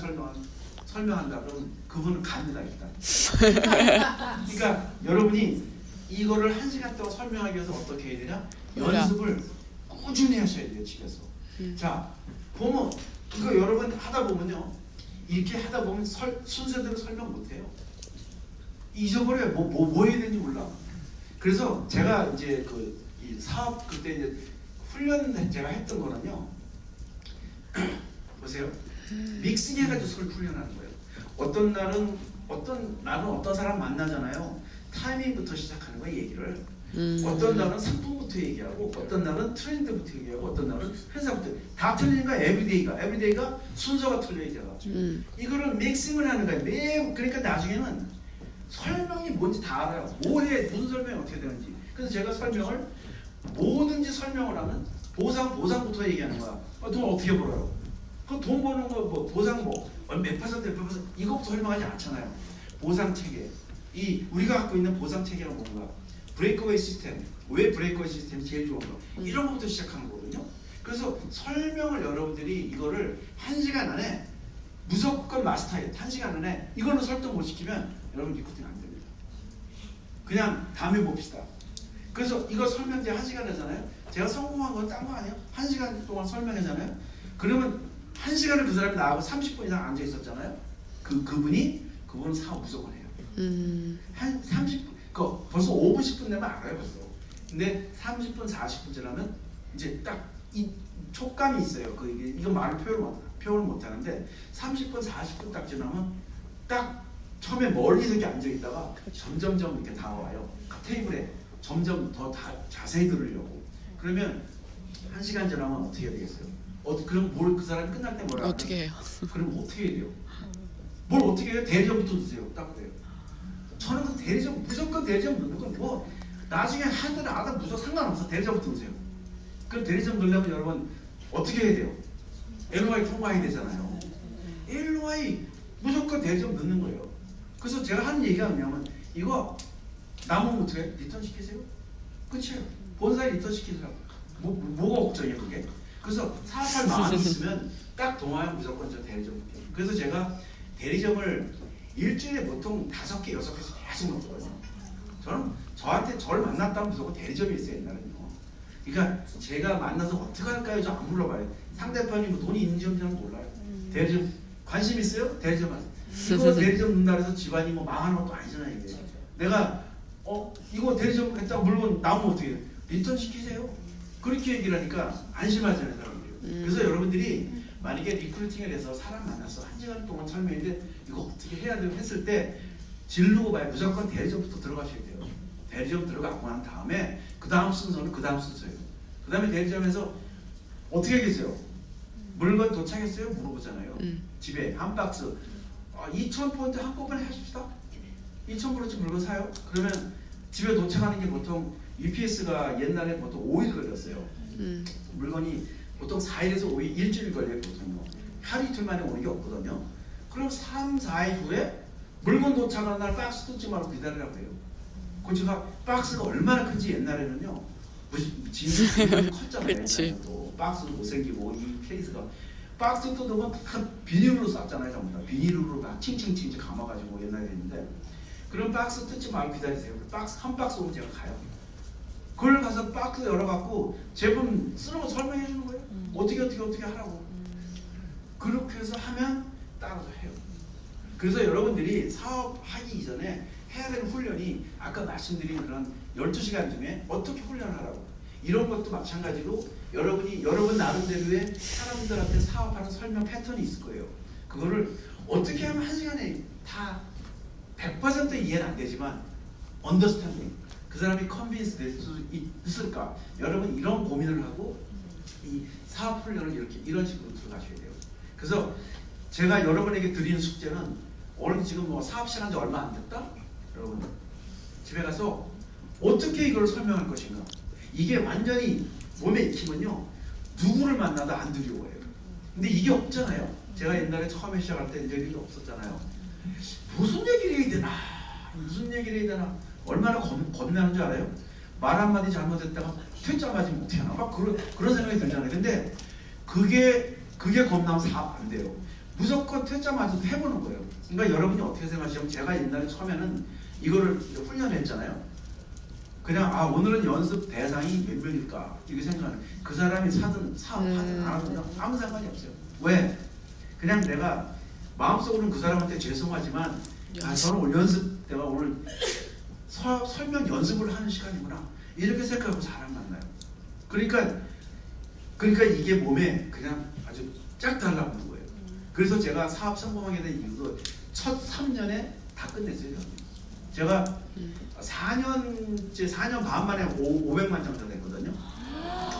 설명한다 그러면 그분은 갑니다 일단. 그러니까 여러분이 이거를 1시간 동안 설명하기 위해서 어떻게 해야 되냐? 연습을 꾸준히 하셔야 돼요. 집에서. 자 보면 이거 여러분 하다 보면요 이렇게 하다 보면 순서대로 설명 못해요. 잊어버려요. 뭐 해야 되는지 몰라. 그래서 제가 이제 이 사업 그때 이제 훈련 제가 했던 거는요. 보세요. 믹싱해가지고 서로 훈련하는 거예요. 어떤 날은 어떤 사람 만나잖아요. 타이밍부터 시작하는 거예요. 얘기를. 어떤 날은 상품부터 얘기하고 어떤 날은 트렌드부터 얘기하고 어떤 날은 회사부터 다 틀리니까 에브리데이가 순서가 틀려요. 제가. 이거를 믹싱을 하는 거예요. 그러니까 나중에는 설명이 뭔지 다 알아요. 무슨 설명이 어떻게 되는지. 그래서 제가 뭐든지 설명을 하면 보상부터 얘기하는 거야. 돈 어떻게 벌어요? 그 돈 버는 거 뭐 보상 몇 퍼센트 이것부터 설명하지 않잖아요. 보상 체계. 이 우리가 갖고 있는 보상 체계가 뭔가? 브레이크웨이 시스템. 왜 브레이크웨이 시스템이 제일 좋은 거? 이런 것부터 시작하는 거거든요. 그래서 설명을 여러분들이 이거를 1시간 안에 무조건 마스터해요. 1시간 안에 이걸로 설득 못 시키면 여러분 리크루팅 안 됩니다. 그냥 다음에 봅시다. 그래서 이거 설명제 1시간 하잖아요. 제가 성공한 건 딴 거 아니에요? 1시간 동안 설명하잖아요. 그러면 1시간을 그 사람이 나하고 30분 이상 앉아 있었잖아요. 그분은 사업 무조건 해요. 한 30분, 벌써 5분 10분 내면 알아요 벌써. 근데 30분 40분 지나면 이제 딱 이 촉감이 있어요. 이거 말을 표현을 못 하는데 30분 40분 딱 지나면 딱 처음에 멀리서 이렇게 앉아 있다가 점점점 이렇게 다가와요. 그 테이블에 점점 더 자세히 들으려고. 그러면 1시간 지나면 어떻게 해야 되겠어요? 그럼 그 사람이 끝날 때 뭐라 어떻게 해요? 그럼 어떻게 해야 돼요? 뭘 어떻게 해요? 대리점부터 드세요. 딱 그래요. 저는 그 대리점 무조건 대리점 넣는 건 뭐 나중에 한 달에 아다 무조건 상관없어. 대리점부터 드세요. 그럼 대리점 넣으려면 여러분 어떻게 해야 돼요? LOI 통과해야 되잖아요. LOI 무조건 대리점 넣는 거예요. 그래서 제가 하는 얘기가 뭐냐면 이거 남으면 어떻게 해요? 리턴 시키세요? 끝이에요. 본사에 리턴 시키더라고. 뭐가 걱정이에요 그게? 그래서 사업할 마음이 있으면 딱 동하면 무조건 저 대리점 넣게요. 그래서 제가 대리점을 일주일에 보통 5개, 6개씩 계속 넣거든요. 저를 만났다면 무조건 대리점이 있어요 옛날에는요. 그러니까 제가 만나서 어떻게 할까요? 저 안 물어봐요. 상대편이 뭐 돈이 있는지 없는지는 몰라요. 대리점 관심 있어요? 대리점 하세요. 이거 대리점 넣는다 해서 집안이 뭐 망하는 것도 아니잖아요 이게. 내가 이거 대리점 했다 물건 나오면 어떻게 해요? 리턴 시키세요. 그렇게 얘기를 하니까 안심하잖아요 사람들이. 그래서 여러분들이 만약에 리크루팅을 해서 사람 만나서 1시간 동안 설명했는데 이거 어떻게 해야 돼요 했을 때 지르고 봐요. 무조건 대리점부터 들어가셔야 돼요. 대리점 들어가고 난 다음에 그 다음 순서는 그 다음 순서예요. 그 다음에 대리점에서 어떻게 하겠어요? 물건 도착했어요? 물어보잖아요. 집에 한 박스 2,000포인트 한꺼번에 하십시다. 2,000포인트 물건 사요? 그러면 집에 도착하는 게 보통 UPS가 옛날에 보통 5일 걸렸어요. 물건이 보통 4일에서 5일, 일주일 걸려요 보통요. 하루 이틀 만에 오는 게 없거든요. 그럼 3, 4일 후에 물건 도착하는 날 박스 뜯지 말고 기다리라고 해요. 그 제가 박스가 얼마나 큰지 옛날에는요. 짐이 컸잖아요. 옛날에도 박스도 못생기고 이 케이스가 박스 뜯으면 다 비닐로 쌌잖아요. 전부 다 비닐로 다 칭칭칭 감아가지고 옛날에 했는데 그럼 박스 뜯지 말고 기다리세요. 박스 한 박스 오면 제가 가요. 그걸 가서 박스 열어갖고 제품 쓰는 거 설명해 주는 거예요. 어떻게 하라고. 그렇게 해서 하면 따라서 해요. 그래서 여러분들이 사업하기 이전에 해야 되는 훈련이 아까 말씀드린 그런 12시간 중에 어떻게 훈련하라고. 이런 것도 마찬가지로 여러분 나름대로의 사람들한테 사업하는 설명 패턴이 있을 거예요. 그거를 어떻게 하면 1시간에 다 100% 이해는 안 되지만 언더스탠딩 그 사람이 컨빈스 될 수 있을까? 여러분 이런 고민을 하고 이 사업 훈련을 이런 식으로 들어가셔야 돼요. 그래서 제가 여러분에게 드리는 숙제는 오늘 지금 뭐 사업 시작한 지 얼마 안 됐다? 여러분 집에 가서 어떻게 이걸 설명할 것인가? 이게 완전히 몸에 익히면요 누구를 만나도 안 두려워해요. 근데 이게 없잖아요. 제가 옛날에 처음에 시작할 때 이제 이게 없었잖아요. 무슨 얘기를 해야 되나? 무슨 얘기를 해야 되나? 얼마나 겁나는 줄 알아요? 말 한마디 잘못했다가 퇴짜 맞으면 어떻게 하나? 막 그런 생각이 들잖아요. 근데 그게 겁나면 사업 안 돼요. 무조건 퇴짜 맞아도 해보는 거예요. 그러니까 여러분이 어떻게 생각하시면 제가 옛날에 처음에는 이거를 훈련했잖아요. 그냥 오늘은 연습 대상이 몇 명일까 이렇게 생각하는 그 사람이 사든 사업하든 안 하든 아무 상관이 없어요. 왜? 그냥 내가 마음속으로는 그 사람한테 죄송하지만 저는 오늘 연습 내가 오늘 설명 연습을 하는 시간이구나 이렇게 생각하고 사람 만나요. 그러니까 이게 몸에 그냥 아주 쫙 달라붙는 거예요. 그래서 제가 사업 성공하게 된 이유도 첫 3년에 다 끝냈어요. 제가 4년 반 만에 500만 정도 됐거든요.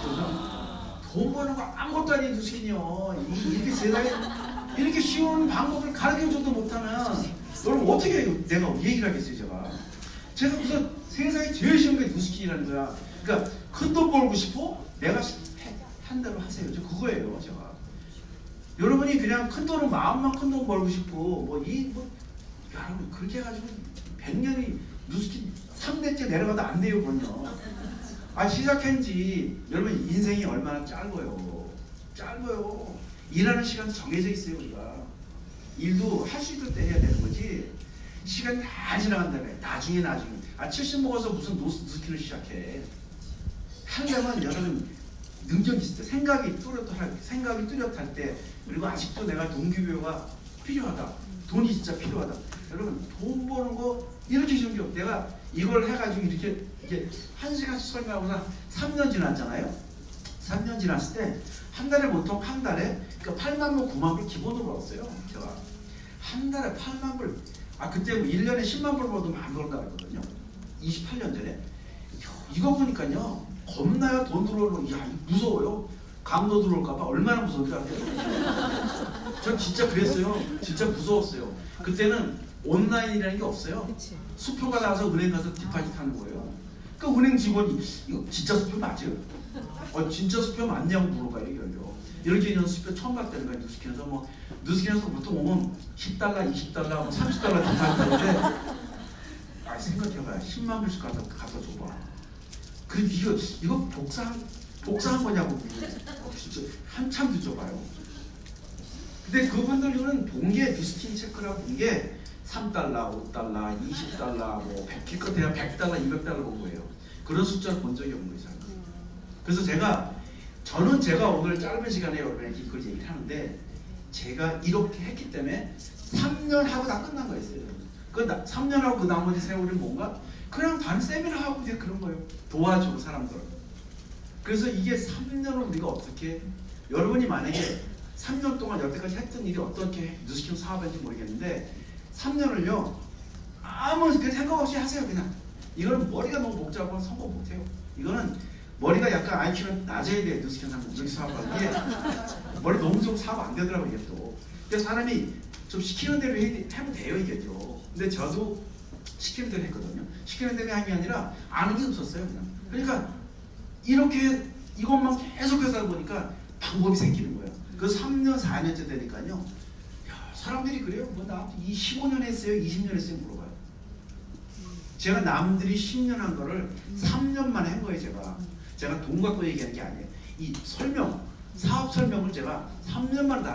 그래서 돈 버는 거 아무것도 아닌 두식이요. 이렇게 세상에 이렇게 쉬운 방법을 가르쳐줘도 못하면 너는 어떻게 내가 얘기를 하겠어요. 제가 무슨 세상에 제일 쉬운 게 누스킨이라는 거야. 그러니까 큰 돈 벌고 싶어? 내가 한 대로 하세요. 그거예요 제가. 여러분이 그냥 큰 돈은 마음만 큰 돈 벌고 싶고 여러분 그렇게 해가지고 100년이 누스킨 3대째 내려가도 안 돼요. 그럼요. 시작한 지 여러분 인생이 얼마나 짧아요. 일하는 시간도 정해져 있어요. 우리가 일도 할 수 있을 때 해야 되는 거지. 시간이 다 지나간다며. 나중에 70 먹어서 무슨 누스킨을 시작해. 하려면 여러분 능력이 있을 때, 생각이 뚜렷할 때, 그리고 아직도 내가 동기부여가 필요하다. 돈이 진짜 필요하다. 여러분 돈 버는 거 이렇게 쉬운 게 없어. 내가 이걸 해가지고 이렇게 1시간씩 설명하고서 3년 지났잖아요. 3년 지났을 때 한 달에 보통 그러니까 8만 불, 9만 불 기본으로 벌었어요. 제가 한 달에 8만 불. 그때 1년에 10만 불 벌어도 안 벌다 그랬거든요. 28년 전에. 이거 보니까요. 겁나요. 돈 들어오는 거. 무서워요. 강도 들어올까봐 얼마나 무서운지 알아요? 전 진짜 그랬어요. 진짜 무서웠어요. 그때는 온라인이라는 게 없어요. 수표가 나와서 은행 가서 디파짓 하는 거예요. 그 은행 직원이 이거 진짜 수표 맞아요? 진짜 수표 맞냐고 물어봐요. 이렇게 있는 수표 처음 봤다는 거예요. 누스킨에서 보통 오면 10달러, 20달러, 30달러 디파짓 하는데 생각해봐요. 10만 불씩 갖다 줘봐. 그리고 이거 복사한 거냐고 진짜 한참 뒤져봐요. 근데 그분들은 본게 누스킨 체크라고 본 게 3달러, 5달러, 20달러, 100, 기껏해야 100달러, 200달러 본 거예요. 그런 숫자를 본 적이 없는 거예요. 그래서 저는 제가 오늘 짧은 시간에 여러분에게 이걸 얘기를 하는데 제가 이렇게 했기 때문에 3년 하고 다 끝난 거였어요. 3년 하고 그 나머지 세월이 뭔가 그냥 다른 세미나 하고 그냥 그런 거예요. 도와주고 사람들. 그래서 이게 3년을 우리가 어떻게 여러분이 만약에 3년 동안 여태까지 했던 일이 어떻게 누스킨 사업인지 모르겠는데 3년을요 아무 생각 없이 하세요. 그냥 이거는 머리가 너무 복잡하면 성공 못해요. 이거는 머리가 약간 IQ가 낮아야 돼요. 누스킨 사업하는 게 머리 너무 좀 사업 안 되더라고요. 이게 또 그래서 사람이 좀 시키는 대로 하면 돼요. 이게 또 근데 저도 시키는 대로 했거든요. 시키는 대로 한 게 아니라 아는 게 없었어요. 그러니까 이렇게 이것만 계속해서 하다 보니까 방법이 생기는 거예요. 그 3년, 4년째 되니까요. 사람들이 그래요. 나한테 15년 했어요? 20년 했어요? 물어봐요. 제가 남들이 10년 한 거를 3년 만에 한 거예요. 제가 돈 갖고 얘기하는 게 아니에요. 이 사업 설명을 제가 3년 만에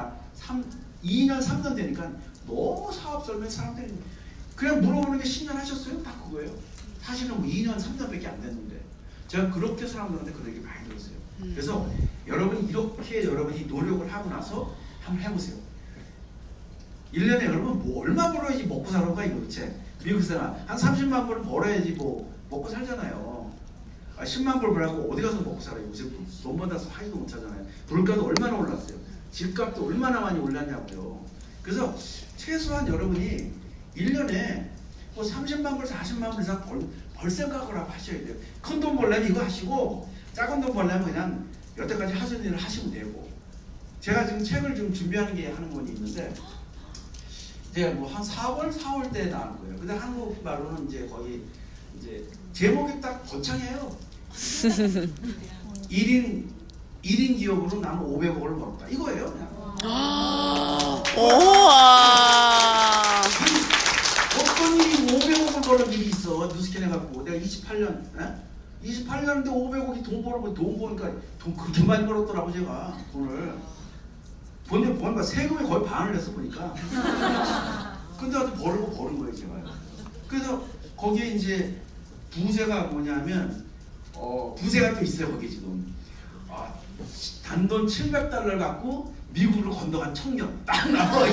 2년, 3년 되니까 너무 사업 설명 사람들이 그냥 물어보는 게 10년 하셨어요? 딱 그거예요. 사실은 2년, 3년밖에 안 됐는데 제가 그렇게 사람들한테 그런 얘기 많이 들었어요. 그래서 여러분이 노력을 하고 나서 한번 해보세요. 1년에 여러분 얼마 벌어야지 먹고 사는가 이거 도대체. 미국 사람 한 30만 불 벌어야지 먹고 살잖아요. 10만 불 벌라고 어디 가서 먹고 살아요. 요새 돈 받아서 하지도 못하잖아요. 물가도 얼마나 올랐어요. 집값도 얼마나 많이 올랐냐고요. 그래서 최소한 여러분이 1년에 30만 불, 40만 불 이상 벌 생각을 하셔야 돼요. 큰 돈 벌려면 이거 하시고 작은 돈 벌려면 그냥 여태까지 하신 일을 하시면 되고. 제가 지금 책을 좀 준비하는 게 하는 건이 있는데 제가 한 4월 때 나온 거예요. 근데 한국 말로는 이제 거의 제목이 딱 거창해요. 1인 기업으로 나는 500억을 벌었다. 이거예요. 그냥. 어떤 일이 500억을 버는 일이 있어. 누스킨 해갖고 내가 28년인데 500억이 돈 버니까 돈 그렇게 많이 벌었더라고. 제가 돈을 보니까 세금이 거의 반을 냈어 보니까. 근데 아주 버는 거예요. 제가. 그래서 거기에 이제 부세가 뭐냐면 부세가 또 있어요. 거기 지금 단돈 700달러를 갖고 미국으로 건너간 청년 딱 나와.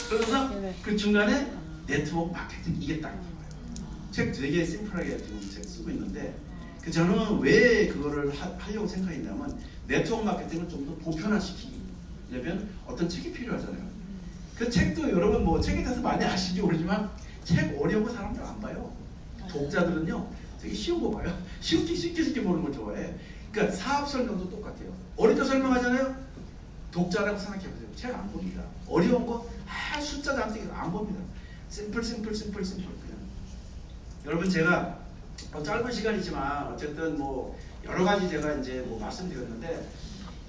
그래서 그 중간에 네트워크 마케팅 이게 딱 나와요. 책 되게 심플하게 지금 책 쓰고 있는데 저는 왜 그거를 하려고 생각했냐면 네트워크 마케팅을 좀 더 보편화시키려면 어떤 책이 필요하잖아요. 그 책도 여러분 책에 대해서 많이 아시지 모르지만 책 어려운 거 사람들 안 봐요. 독자들은요 되게 쉬운 거 봐요. 쉽게 보는 걸 좋아해. 그러니까 사업 설명도 똑같아요. 어릴 때 설명하잖아요. 독자라고 생각해보세요. 책 안 봅니다. 어려운 거 숫자 단수 안 봅니다. 심플 그냥. 여러분 제가 짧은 시간이지만 어쨌든 여러 가지 제가 이제 말씀드렸는데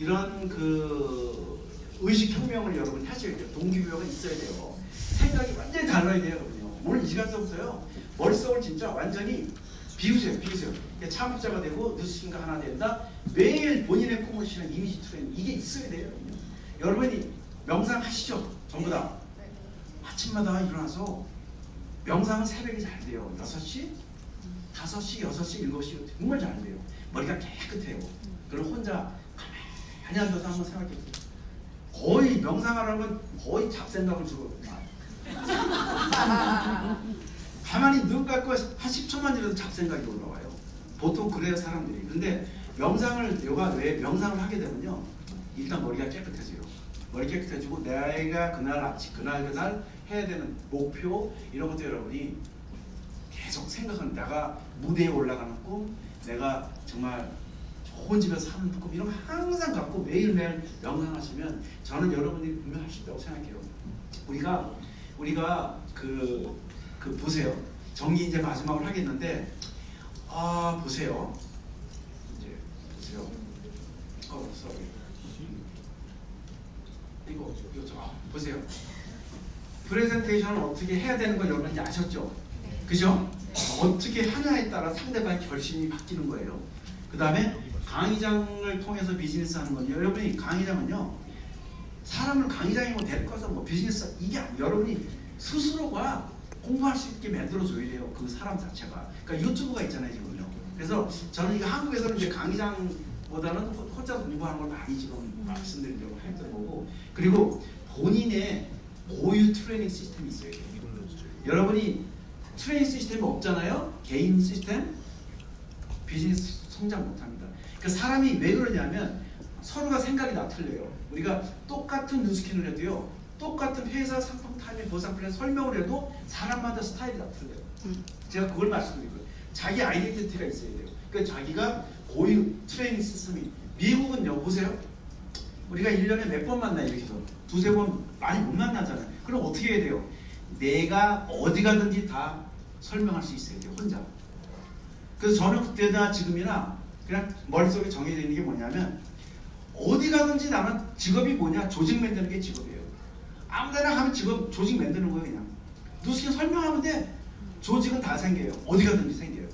이런 그 의식혁명을 여러분 하셔야 돼요. 동기부여가 있어야 돼요. 생각이 완전히 달라야 돼요, 여러분요. 오늘 이 시간서부터요. 머릿속을 진짜 완전히 비우세요. 창업자가 되고 뉴스킹가 하나 된다. 매일 본인의 꿈을 실는 이미지 트레이닝 이게 있어야 돼요. 여러분이 명상하시죠? 전부 다. 아침마다 일어나서 명상은 새벽에 잘 돼요. 6시, 5시, 6시, 7시 정말 잘 돼요. 머리가 깨끗해요. 그럼 혼자 가만히 앉아서 한번 생각해보세요. 거의 명상하라면 거의 잡생각을 주고 가만히 눈 감고 한 10초만 지나도 잡생각이 올라와요. 보통 그래요 사람들이. 근데 명상을 왜 명상을 하게 되면요 일단 머리가 깨끗해져요. 머리 깨끗해지고 내가 그날 해야 되는 목표 이런 것도 여러분이 계속 생각하는 내가 무대에 올라가는 꿈, 내가 정말 좋은 집에서 사는 꿈 이런 거 항상 갖고 매일매일 명상하시면 저는 여러분이 분명히 하실 거라고 생각해요. 우리가 그 보세요. 정리 이제 마지막으로 하겠는데 보세요. 이제 보세요. 이거 보세요. 프레젠테이션을 어떻게 해야 되는 걸 여러분 이제 아셨죠? 그죠? 어떻게 하냐에 따라 상대방의 결심이 바뀌는 거예요. 그 다음에 강의장을 통해서 비즈니스 하는 건요. 여러분이 강의장은요. 사람을 강의장이면 데리고 와서 뭐 비즈니스 이게 여러분이 스스로가 공부할 수 있게 만들어줘야 돼요. 그 사람 자체가. 그러니까 유튜브가 있잖아요 지금요. 그래서 저는 이거 한국에서는 이제 강의장보다는 혼자 공부하는 걸 많이 지금 말씀드리려고 했던 거고, 그리고 본인의 고유 트레이닝 시스템이 있어야 돼요. 여러분이 트레이닝 시스템이 없잖아요. 개인 시스템 비즈니스 성장 못합니다. 그러니까 사람이 왜 그러냐면 서로가 생각이 다 틀려요. 우리가 똑같은 뉴스킨을 해도요. 똑같은 회사 상품 타입의 보상 플랜 설명을 해도 사람마다 스타일이 다 틀려요. 제가 그걸 말씀드리고요. 자기 아이덴티티가 있어야 돼요. 그러니까 자기가 고유 트레이닝 시스템이 미국은요. 보세요. 우리가 1년에 몇 번 만나요. 이렇게 해서 두세 번 많이 못 만나잖아요. 그럼 어떻게 해야 돼요? 내가 어디 가든지 다 설명할 수 있어야 돼요. 혼자. 그래서 저는 그때나 지금이나 그냥 머릿속에 정해져 있는 게 뭐냐면 어디 가든지 나는 직업이 뭐냐? 조직 만드는 게 직업이에요. 아무데나 가면 조직 만드는 거예요. 그냥 누수게 설명하면 돼. 조직은 다 생겨요. 어디 가든지 생겨요.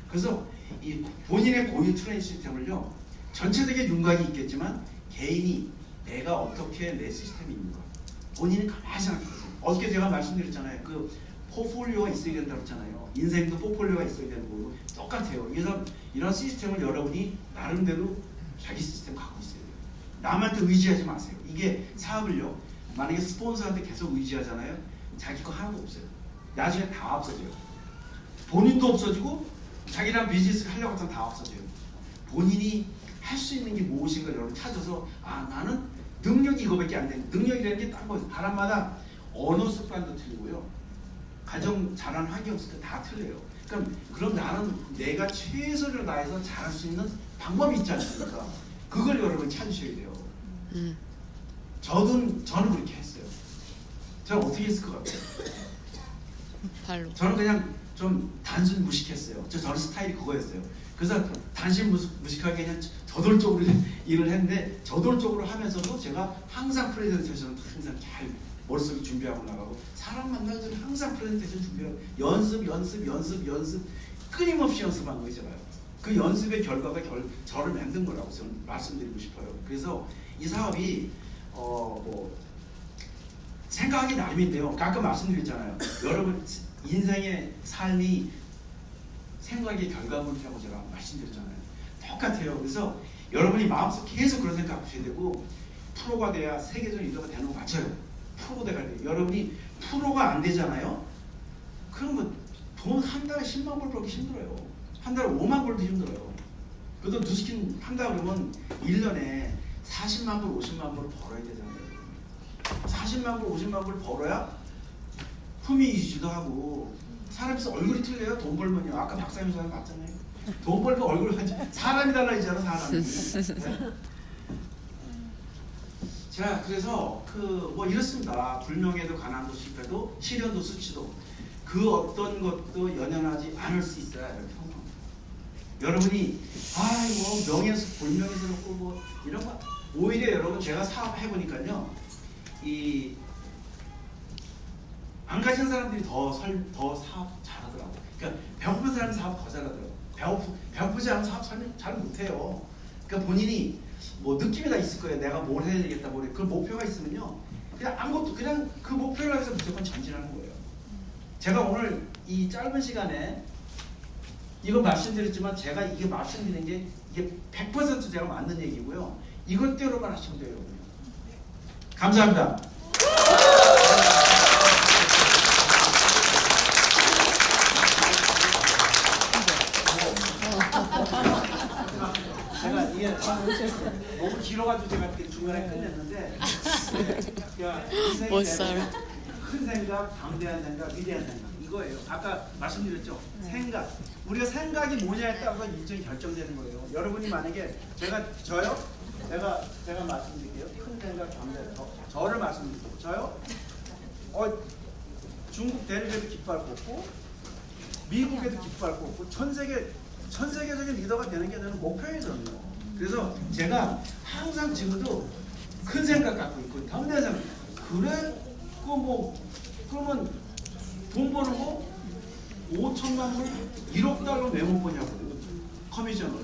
그래서 이 본인의 고유 트레이닝 시스템을요. 전체적인 윤곽이 있겠지만 개인이 내가 어떻게 내 시스템이 있는가 본인이 가만히 생각해보세요. 어저께 제가 말씀드렸잖아요. 그 포폴리오가 있어야 된다고 했잖아요. 인생도 포폴리오가 있어야 되는 거고 똑같아요. 그래서 이런 시스템을 여러분이 나름대로 자기 시스템 갖고 있어야 돼요. 남한테 의지하지 마세요. 이게 사업을요. 만약에 스폰서한테 계속 의지하잖아요. 자기 거 하나도 없어요. 나중에 다 없어져요. 본인도 없어지고 자기랑 비즈니스 하려고 하면 다 없어져요. 본인이 할 수 있는 게 무엇인가 여러분 찾아서 나는 능력이 이거밖에 안 돼. 능력이라는 게 딴 거예요. 사람마다 언어 습관도 틀리고요. 가정 자란 환경 습관 다 틀려요. 그럼 나는 내가 최선을 다해서 잘할 수 있는 방법이 있지 않습니까? 그걸 여러분 찾으셔야 돼요. 저는 그렇게 했어요. 저는 어떻게 했을 것 같아요? 발로. 저는 그냥 좀 단순 무식했어요. 저는 스타일이 그거였어요. 그래서 단순 무식하게 그냥 저돌적으로 일을 했는데 저돌적으로 하면서도 제가 항상 프레젠테이션을 항상 잘 머릿속에 준비하고 나가고 사람 만나기 전에 항상 프레젠테이션 준비하고 연습 끊임없이 연습한 거예요. 제가요. 그 연습의 결과가 저를 만든 거라고 저는 말씀드리고 싶어요. 그래서 이 사업이 생각하기 나름인데요. 가끔 말씀드렸잖아요. 여러분 인생의 삶이 생각의 결과물이라고 제가 말씀드렸잖아요. 똑같아요. 그래서 여러분이 마음속 계속 그런 생각 하셔야 되고 프로가 돼야 세계적인 리더가 되는 거 맞아요. 프로가 돼야 돼요. 여러분이 프로가 안 되잖아요. 그러면 돈 한 달에 10만 불 벌기 힘들어요. 한 달에 5만 불도 힘들어요. 그래도 뉴스킨 한다 그러면 1년에 40만 불, 50만 불을 벌어야 되잖아요. 40만 불, 50만 불 벌어야 품위 유지도 하고 사람에서 얼굴이 틀려요. 돈 벌면요. 아까 박사님 전화 봤잖아요. 돈 벌면 얼굴 사람이 달라지잖아. 사람이. 네? 자, 그래서 이렇습니다. 불명예도 가난도 실패도 시련도 수치도 그 어떤 것도 연연하지 않을 수 있어야 해요. 여러분이 명예훼손 불명예스럽고 이런 거 오히려 여러분 제가 사업 해보니까요, 안 가진 사람들이 더 사업 잘하더라고. 그러니까 배고픈 사람이 사업 더 잘하더라고. 배고프지 않은 사업 잘 못해요. 그러니까 본인이 뭐 느낌이 다 있을 거예요. 내가 뭘 해야 되겠다, 그 목표가 있으면요, 그냥 아무것도 그냥 그 목표를 해서 무조건 전진하는 거예요. 제가 오늘 이 짧은 시간에 이거 말씀드렸지만 제가 이게 말씀드리는 게 이게 100% 제가 맞는 얘기고요. 이것대로만 하시면 돼요, 여러분. 감사합니다. 제가 이게 너무 길어가지고 제가 이렇게 중간에 끝냈는데, 못 살아. 큰 생각, 방대한 생각, 위대한 생각, 이거예요. 아까 말씀드렸죠. 생각. 우리가 생각이 뭐냐에 따라서 일정이 결정되는 거예요. 여러분이 만약에 제가 말씀드릴게요. 큰 생각, 방대한 저를 말씀드릴게요. 저요. 중국 대륙에도 깃발 꽂고 미국에도 깃발 꽂고 전 세계적인 리더가 되는 게 저는 목표예요, 저는요. 그래서 제가 항상 지금도 큰 생각 갖고 있고 당대한 생각. 그래? 그러면 돈 버는 거 5천만 불, 1억 달러 왜 못 버냐고. 커미션으로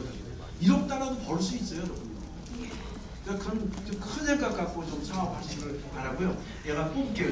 1억 달러도 벌 수 있어요, 여러분요. 그러니까 큰 생각 갖고 좀 사업하시길 바라고요. 얘가 뽑을게요.